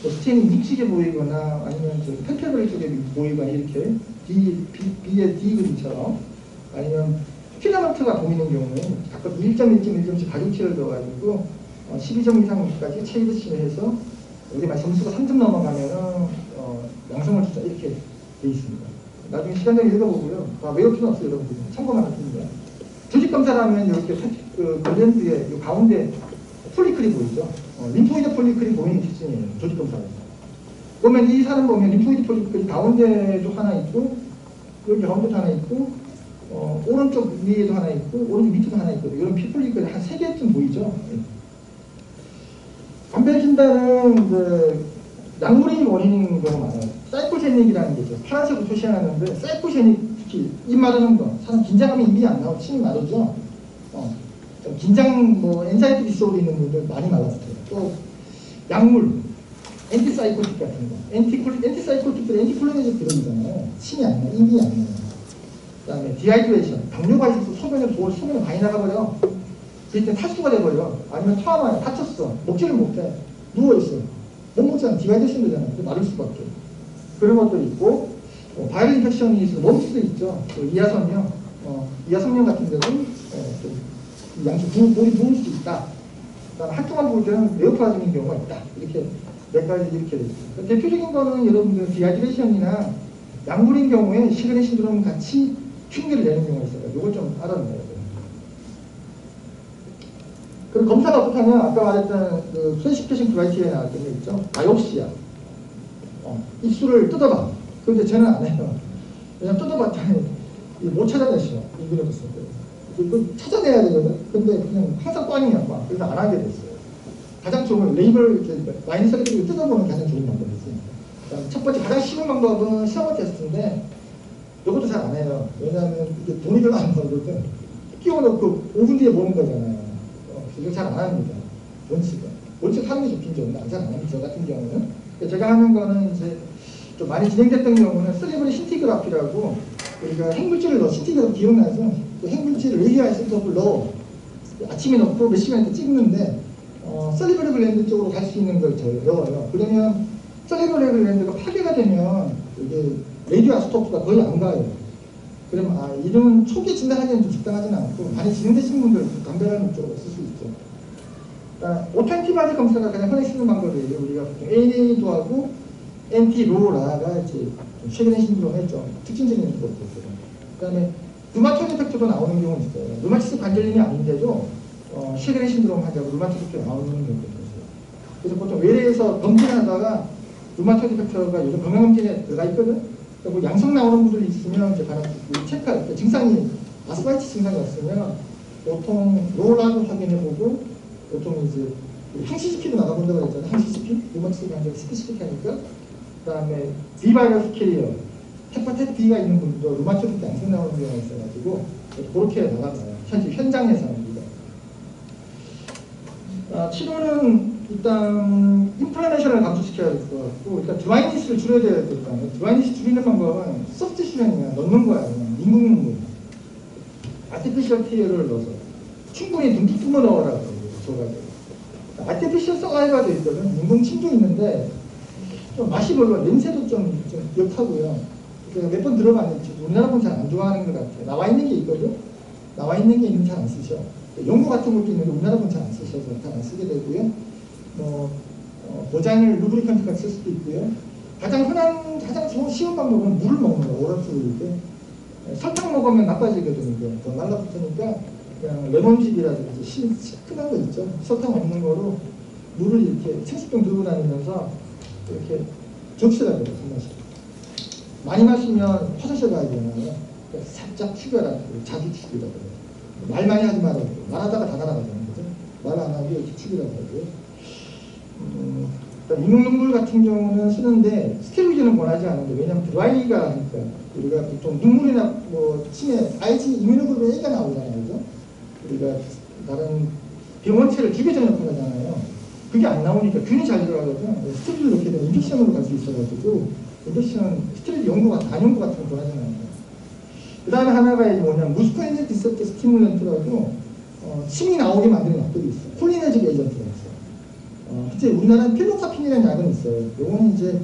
뭐 스테인이 묵직해 보이거나 아니면 펠페브리 쪽에 보이거나 이렇게 B의 D 그림처럼 아니면 필라멘트가 보이는 경우는 각각 1.1.1점씩 가중치를 넣어가지고 12점 이상까지 체이드치를 해서 여기 만 점수가 3점 넘어가면은 양성을 주자 이렇게 돼 있습니다. 나중에 시간 되면 읽어보고요. 외울 필요는 없어요, 여러분들. 참고만 하시면. 조직 검사를 하면 이렇게 블렌드에 이 가운데 폴리클이 보이죠. 림포이드 폴리클이 보이는 특징이에요. 조직 검사에서. 그러면 이 사람 보면 림포이드 폴리클이 가운데도 하나 있고 여기 가운데도 하나 있고 오른쪽 위에도 하나 있고 오른쪽 밑에도 하나 있고 이런 피폴리클이 한 3개쯤 보이죠. 감별 진단은 약물이 원인인 경우가 많아요. 사이코제닉이라는 게 있죠. 파란색으로 표시하는데 사이코제닉 특히 입 마르는 거, 사람 긴장하면 입이 안 나오고 침이 마르죠. 긴장 엔자이티 디스오더 있는 분들 많이 말랐어요. 또 약물, 엔티사이코틱 같은 거, 엔티사이코틱들 엔티콜리네즈 들어있잖아요. 침이 안 나요, 입이 안 나요. 그다음에 디하이드레이션, 당뇨가 있어서 소변이 많이 나가버려. 그때 탈수가 돼버려. 아니면 트라우마야, 다쳤어, 먹지를 못해, 누워 있어. 못 먹잖아, 디하이드레이션 되잖아. 마를 수밖에. 그런 것도 있고, 바이럴 인펙션이 있어서 멈출 수도 있죠. 이하선염, 이하선염 같은 데는 양쪽 볼이 부을 수 있다. 그다음에 한쪽만 부을 때는 네오플라즘인 경우가 있다. 이렇게 몇 가지 이렇게 돼 있습니다. 대표적인 거는 여러분들 디하이드레이션이나 약물인 경우에 시그널 신드롬 같이 흉내를 내는 경우가 있어요. 이걸 좀 알아놔야 돼요. 그럼 검사가 어떻게 하냐? 아까 말했던 그 클래시피케이션 크라이테리아에 나왔던 게 있죠. 바이옵시야. 입술을 뜯어봐. 그런데 저는 안 해요. 그냥 뜯어봤더니 못 찾아내셔. 이거를 봤을 때. 이거 찾아내야 되거든. 근데 그냥 항상 꽝이야, 꽝. 그래서 안 하게 됐어요. 가장 좋은 건 레이블 마이너스 살리고 뜯어보는 가장 좋은 방법이지. 첫 번째 가장 쉬운 방법은 샤워 테스트인데 이것도 잘 안 해요. 왜냐하면 이게 돈이 별로 안 들거든. 끼워놓고 5분 뒤에 보는 거잖아요. 이거 잘 안 합니다. 원칙 하는 게 좋긴 좋은데 잘 안 합니다. 저 같은 경우는. 제가 하는 거는 이제 좀 많이 진행됐던 경우는 셀레브리 신티그라피라고 우리가 핵물질을 넣어, 신티그라피 기억나죠? 그 핵물질을 레디아이소톱을 넣어 아침에 넣고 몇 시간 있다 찍는데 셀레브리 글랜드 쪽으로 갈 수 있는 걸 넣어요. 그러면 셀레브리 글랜드가 파괴가 되면 이게 레디아이소톱가 거의 안 가요. 그러면 이런 초기 진단하기는 좀 적당하지는 않고 많이 진행되신 분들 감별하는 쪽으로 쓸 수 있죠. 오텐티바디 검사가 가장 흔히 쓰는 방법이에요. 우리가 보통 ANA도 하고 엔티로라가 이제 최근에 신드롬의 좀 특징적인 것도 있어요. 그다음에 루마토이드 이펙터도 나오는 경우는 있어요. 루마티스 관절염이 아닌데도 최근에 신드롬 환자고 루마토이드 이펙터 나오는 경우도 있어요. 그래서 보통 외래에서 검진하다가 루마토이드 이펙터가 요즘 건강검진에 들어가 있거든. 그러니까 뭐 양성 나오는 분들이 있으면 이제 바로 체크할 때 증상이 아스바이티스 증상이 왔으면 보통 로라도 확인해보고 보통 이제 항CCP도 나가본다고 했잖아요. 항CCP, 루마티스 관절 스페시픽 하니까. 그다음에 B 바이러스 캐리어, 헤파타이티스 B가 있는 분들도 루마토이드 양성 나오는 경우가 있어가지고 그렇게 나가봐요. 현장에서는. 치료는 일단 인플라메이션을 감소시켜야 될 것 같고, 일단 드라이니스를 줄여야 될 것 같아요. 드라이니스 줄이는 방법은 서브스티션이야. 넣는 거야. 그냥 인공눈물. 아티피셜 티어를 넣어서 충분히 듬뿍 뿜어 넣으라고 줘가지고. 아티피셜 서가이가 돼 있거든. 인공 침도 있는데 좀 맛이 별로, 냄새도 좀 역하고요. 몇 번 들어봤는데 우리나라 분은 잘 안 좋아하는 것 같아요. 나와 있는 게 있거든. 나와 있는 게 있는 잘 안 쓰셔. 연고 같은 것도 있는데 우리나라 분은 잘 안 쓰셔서 잘 안 쓰게 되고요. 보장을 루브리컨트가 쓸 수도 있고요. 가장 쉬운 방법은 물을 먹는 거예요. 오락수일 때. 설탕 먹으면 나빠지거든요. 더 날라붙으니까 그냥 레몬즙이라든지 시큰한 거 있죠. 설탕 없는 거로 물을 이렇게 생수병 들고 다니면서 이렇게 적셔야 돼요. 한 번씩. 많이 마시면 화장실 가야 되잖아요. 그러니까 살짝 죽여라. 자주 죽이라 그래요. 말 많이 하지 말라고. 말하다가 다 날아가잖아요. 그죠? 말 안 하고 이렇게 죽이라고 하고요. 인공눈물 같은 경우는 쓰는데 스테로이드는 권하지 않은데, 왜냐하면 드라이가 하니까 우리가 보통 눈물이나 침에 IG 이뮤노글로빈 A가 나오잖아요. 그죠? 우리가 다른 병원체를 죽여주는 역할을 하잖아요. 그게 안 나오니까 균이 잘 들어가거든요. 스테로이드를 넣게 되면 인펙션으로 갈 수 있어가지고 인펙션, 스테로이드 연고가 단연고 같은 거 권하지 않아요. 그 다음에 하나가 뭐냐면 무스코인젝 디셉터 스티뮬런트라고 침이 나오게 만드는 약들이 있어요. 콜리네직 에이전트가 있어요. 이제 우리나라는 필로카핀이라는 약은 있어요. 요거는 이제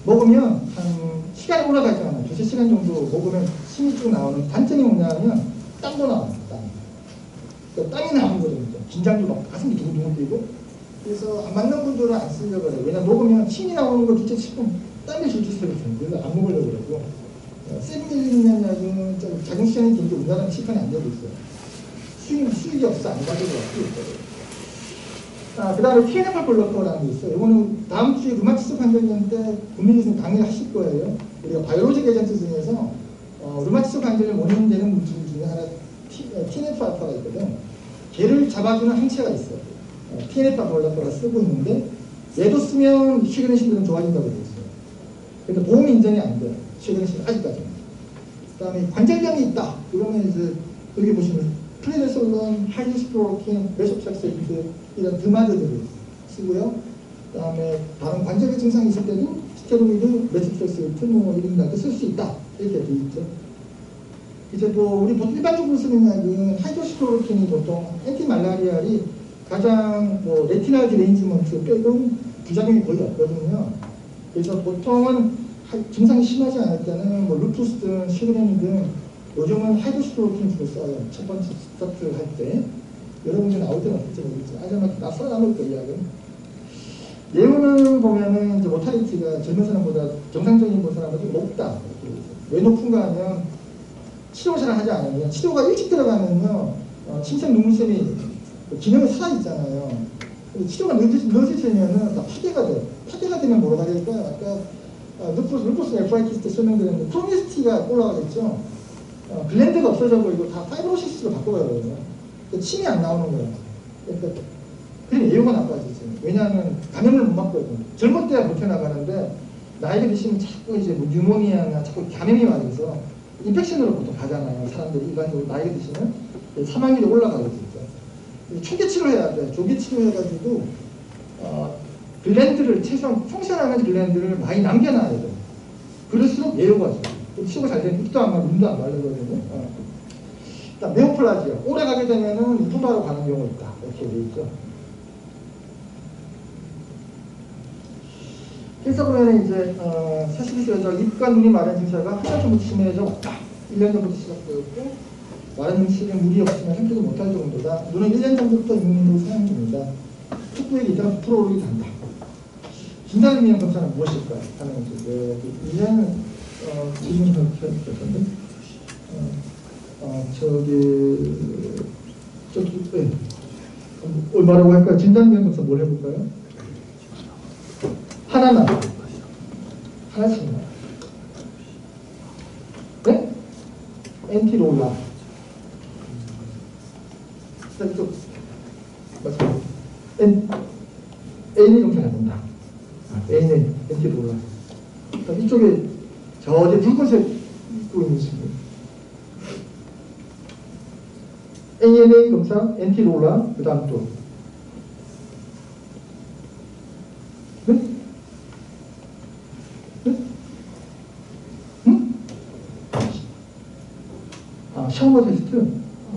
먹으면 한 시간이 올라가잖아요. 2~3시간 정도 먹으면 침이 쭉 나오는 단점이 뭐냐면 땀도 나와요. 그러니까 땀이 나오는 거죠. 긴장도 막 가슴이 두근두근 뛰고. 그래서 안 맞는 분들은 안 쓰려고 그래요. 왜냐면 먹으면 침이 나오는 거 둘째 치고 땀이 줄줄 새거든요. 그래서 안 먹으려고 그러고. 세미밀리는 약은 좀 작은 시간이 긴데 우리나라는 시판이 안 되고 있어요. 수익이 없어 안 가져도 있어요. 그 다음에 TNF 블로커라는 게 있어요. 이거는 다음 주에 류마티스 관절염 때 국민의힘 강의를 하실 거예요. 우리가 바이오로직 에전트 중에서 류마티스 관절염 원인되는 물질 중에 하나 TNF 알파가 있거든. 걔를 잡아주는 항체가 있어요. TNF 블로커가 쓰고 있는데 얘도 쓰면 최근의 신들은 좋아진다고 되어 있어요. 근데 보험 인정이 안 돼요. 최근의 신들 아직까지는. 그 다음에 관절염이 있다. 그러면 이제 여기 보시면 프레데솔론, 하이드로스프로킨, 메소트락세이트 이런 드마드들을 쓰고요. 그 다음에 다른 관절의 증상이 있을 때도 스테로이드, 메소트락세이트 이런 약을 쓸 수 있다. 이렇게 되어 있죠. 이제 우리 보통 일반적으로 쓰는 약은 하이드로스프로킨이 보통 엔티말라리알이 가장 레티날 디레인지먼트 빼고 부작용이 거의 없거든요. 그래서 보통은 증상이 심하지 않을 때는 루푸스든 시그레니든 요즘은 하이드로스프로킨 주로 써요. 첫 번째 스타트 할 때. 여러분이 나올 때는 어떨지 모르겠지만, 아니면 나 써나올 때 이야기는. 내용은 보면은 이제 모탈리티가 젊은 사람보다, 정상적인 사람보다 높다. 왜 높은가 하면, 치료 잘 하지 않으면, 치료가 일찍 들어가면요, 침샘 눈물샘이 기능이 살아있잖아요. 치료가 늦어지면은 다 파괴가 돼요. 파괴가 되면 뭐라고 해야 될까요? 아까, 루푸스 네프라이티스 때 설명드렸는데, 크로니스티가 올라가겠죠? 글랜드가 없어져 버리고 다 파이브로시스로 바꿔가거든요. 침이 안 나오는 거예요. 그러니까 그럼 예후가 나빠지죠. 왜냐하면 감염을 못 막거든요. 젊을 때야 버텨나가는데 나이가 드시면 자꾸 이제 뉴모니아나 자꾸 감염이 와서 인펙션으로 보통 가잖아요. 사람들이 일반적으로 나이가 드시면 사망률이 올라가거든요. 초기 치료해야 돼. 조기 치료해가지고 글랜드를 최소한 펑션하는 글랜드를 많이 남겨놔야 돼요. 그럴수록 예후가 좋아요. 치료가 잘 되면 입도 안 말고 눈도 안 말르거든요. 일단 네오플라지아 오래 가게 되면은 후바로 가는 경우가 있다. 이렇게 되어 있죠. 그래서 보면 이제 사실은 입과 눈이 마른 증세가 한 달 전부터 심해져 왔다. 1년 전부터 시작되었고 마른 음식에 물이 없으면 삼키지 못할 정도다. 눈은 1년 전부터 임문으로 사용 중이다. 촉구액 일단 9%로 단다. 진단을 위한 검사는 무엇일까 하는 거죠. 이제는 질문을 드렸는데, 뭐라고 할까요? 진단위원 검사 뭘 해볼까요? 하나만. 하나씩만. 네? 엔티롤라. 또, 맞습니다. A는 검사를 해본다. A는 엔티롤라. 이쪽에 저제 붉은색 입고 있는 친구. ANA 검사, 엔티롤라, 그 다음 또 네? 네? 응? 아, 샤워 테스트?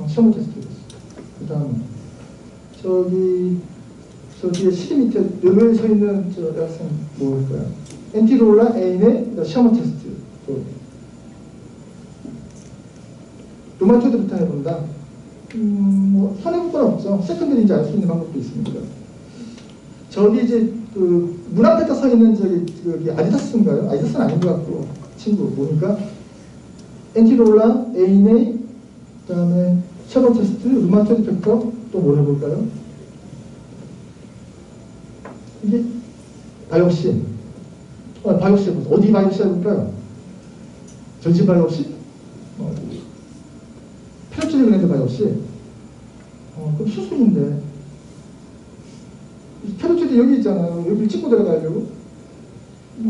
샤워 테스트. 그 다음 저기에 시리 밑에 여기에 서 있는 저 학생 뭐일까요? 엔티롤라, ANA, 샤워 테스트. 또 루마토이드부터 해본다. 뭐 손해볼 건 없죠. 세컨드인지 알 수 있는 방법도 있습니다. 저기 이제 그 문 앞에 서 있는 저기 아디다스인가요? 아디다스는 아닌 것 같고 친구 보니까 엔티롤라, ANA, 그다음에 샤워 테스트, 루마토이드 팩터 또 뭘 해볼까요? 이게 바이옵시. 바이옵시 해보세요. 어디 바이옵시 해볼까요? 전신 바이옵시? 페로치드 글랜드 바이옵시. 그럼 수술인데. 페로치드 여기 있잖아요. 여기 찍고 들어가려고.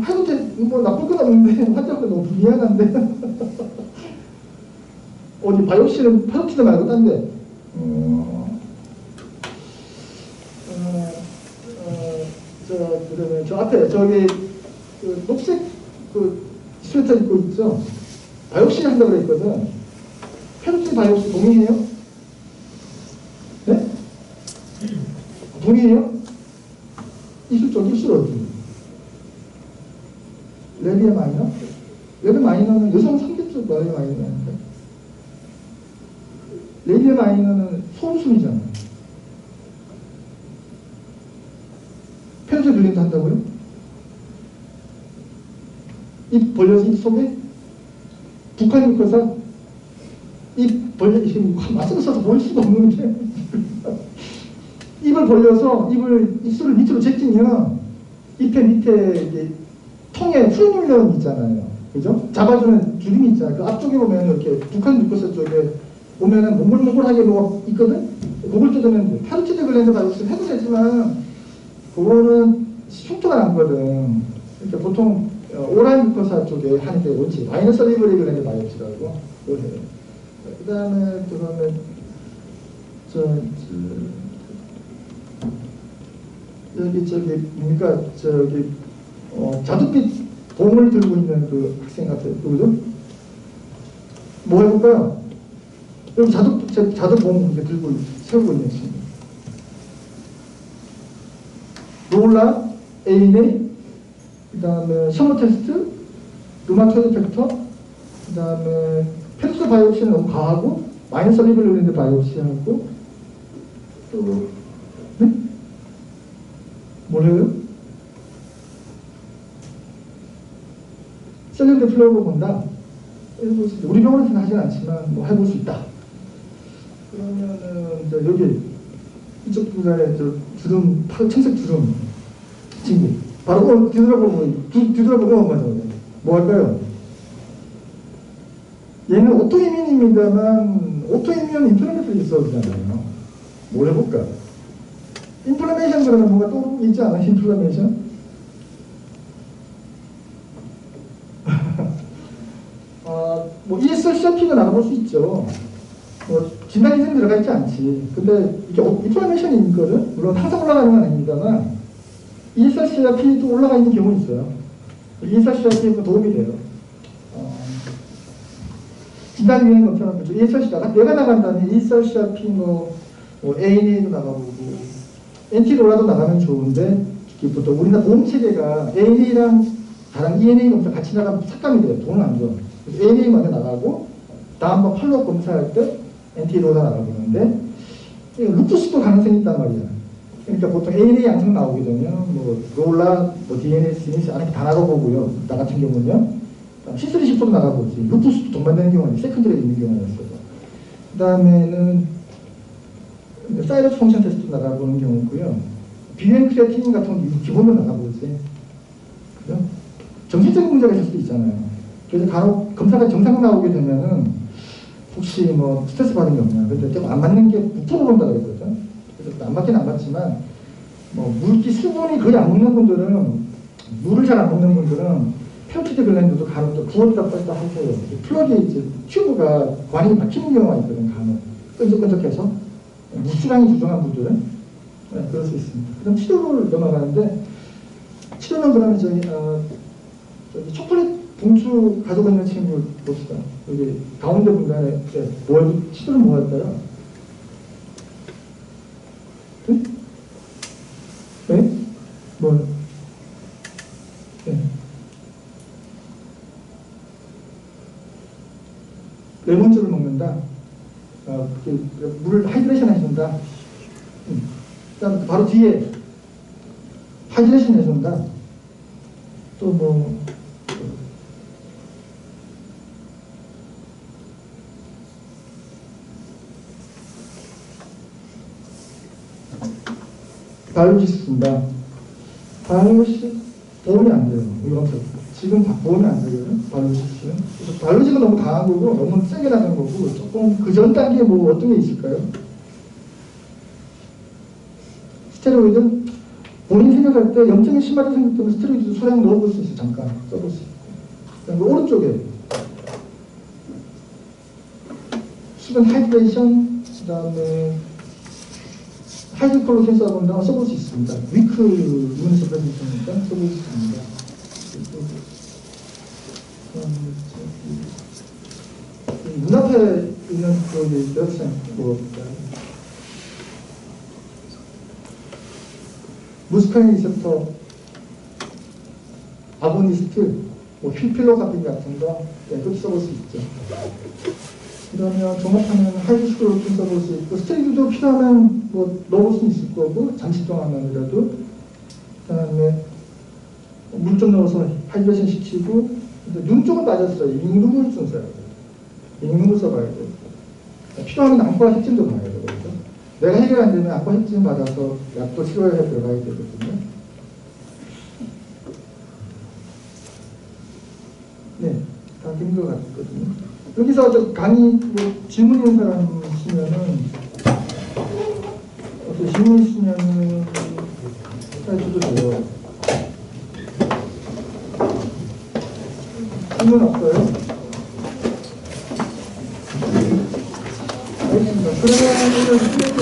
해도 돼. 뭐 나쁠 건 없는데 환자가 너무 미안한데. 어디 바이옵시는 페로치드 말고 딴데. 그러면 저 앞에 저기 그 녹색 그 스웨터 입고 있죠. 바이옵시 한다고 그랬거든. 페로치드 바이옵시 동의해요? 네? 동의해요? 이술 쪽 이술 어디? 레비아 마이너? 레비아 마이너는 여성 성기 쪽 레비아 마이너인데. 레비아 마이너는 소음순이잖아요. 페로치드 블린드 한다고요? 입 벌려서 입 속에 북한 입고서 입 벌려, 이게 마스크 써서 보일 수가 없는데 입을 벌려서 입술을 밑으로 제끼면 잎의 밑에 이게 통에 프리듈럼 있잖아요. 그죠? 잡아주는 주름이 있잖아요. 그 앞쪽에 보면 이렇게 북한 입고서 쪽에 보면은 몽골몽골하게 뭐 있거든? 그걸 뜯으면 돼. 페로치드 글랜드 바이옵시를 해도 되지만 그거는 흉터가 남거든. 그러니까 보통 오랄 뮤커사 쪽에 하는 게 옳지. 마이너스 리브리 글랜드 바이옵시라고 그걸 해요. 그 다음에 그러면 저기 뭡니까 저기 자두빛 봉을 들고 있는 그 학생 같아요. 누구죠? 뭐 해볼까요? 여기 자두봉 이렇게 들고 세우고 있는 친구. 롤라, ANA, 그 다음에 셔머 테스트, 루마토이드 팩터, 그 다음에 페로치드 바이옵시는 너무 과하고 마이너스 리블랜드 바이옵시하고 또 네? 뭐래요? 셀룰러 플로우로 본다. 우리 병원에서는 하진 않지만 뭐 해볼 수 있다. 그러면은 이제 여기 이쪽 분야에 저 주름, 청색 주름 친구 바로 뒤돌아보고 가죠. 뭐 할까요? 얘는 오토이민입니다만 오토이민 인플레메이션 디소어잖아요. 뭘 해볼까? 인플레메이션 그러면 뭔가 또 있지 않아? 인플레메이션? 뭐 ESRCRP가 나가볼 수 있죠. 뭐 진단 기준이 들어가 있지 않지. 근데 이게 인플레메이션이 있거든. 물론 항상 올라가는 건 아닙니다만 ESRCRP도 올라가 있는 경우 있어요. ESRCRP가 도움이 돼요. 진단 유행 검사는 거죠. ESRCRP가 내가 나간다면 ESRCRP 뭐 ANA도 나가보고 엔티로라도 나가면 좋은데 보통 우리나라 보험 체계가 ANA랑 다른 ENA 검사 같이 나가면 삭감이 돼요. 돈은 안 줘. 그래서 ANA 먼저 나가고 다음번 팔로우 검사할 때 엔티로라 나가보는데 루푸스도 가능성이 있단 말이야. 그러니까 보통 ANA 양성 나오게 되면 뭐 롤라, 뭐 DNA, CNS 안에 다 나가보고요. 나 같은 경우는요. C310도 나가보지. 루푸스도 동반되는 경우는 세컨드리에 있는 경우가 있어요. 그 다음에는 사이러스 펑션 테스트 나가보는 경우고요. 비행 크레아틴 같은 거 기본으로 나가보지. 그죠? 정신적인 문제가 있을 수도 있잖아요. 그래서 간혹 검사가 정상 나오게 되면은 혹시 뭐 스트레스 받은 게 없냐. 근데 좀 안 맞는 게 6% 본다 그랬거든. 그래서 안 맞긴 안 맞지만 뭐 물기 수분이 거의 안 먹는 분들은 물을 잘 안 먹는 분들은 페로치드 글랜드도 간혹 또 부어지다 뺐다 할 거예요. 플러기 이제 튜브가 관이 막히는 경우가 있거든 간혹. 끈적끈적해서 물질량이 부정한 분들은 그럴 수 있습니다. 그럼 치료를 넘어가는데 치료는 그러면 저기 초콜릿 봉투 가지고 있는 친구 봅시다. 여기 가운데 분간에 치료는 뭐 할까요? 네? 네? 뭐? 네. 레몬즙을 먹는다. 물을 하이드레이션 해준다. 그다음 바로 뒤에 하이드레이션 해준다. 또 뭐 바이오시스 쓴다. 바이오시스 도움이 안 돼요. 이런 지금 다 도움이 안 되거든요. 바이오시스는. 그래서 바이오시스가 너무 강한 거고 너무 세게 나가는 거고 조금 그 전 단계에 뭐 어떤 게 있을까요? 스테로이드 본인 생각할 때 염증이 심하게 생겼다면 스테로이드 소량 넣어볼 수 있어요. 잠깐 써볼 수 있고. 그다음에 오른쪽에 수분 하이드레이션, 그 다음에 하이드콜로겐 써본다고 써볼 수 있습니다. 위크 이문서프레젠이니까 써볼 수 있습니다. 눈앞에 있는 그 여학생 무스카린 리셉터 아고니스트, 힐필로가빈 같은 거 그것도 써볼 수 있죠. 그러면 종합하면 하이드로스크로틴 써볼 수 있고 스테로이드도 필요하면 뭐 넣어볼 수 있을 거고 잠시 동안만이라도. 그다음에 물 좀 넣어서 하이드레이션 시키고 눈 쪽은 맞았어요. 익눈물 좀 써야 돼요. 익눈물 써봐야 돼요. 필요하면 안과 핵진도 봐야 되거든요. 내가 해결 안 되면 안과 핵진 받아서 약도 치료에 들어가야 되거든요. 네, 다 된 것 같거든요. 여기서 저 강의 뭐 질문 있는 사람 있으면은 어떻게 질문 있으면은 해줘도 돼요. 질문 없어요? 알겠습니다. 그러면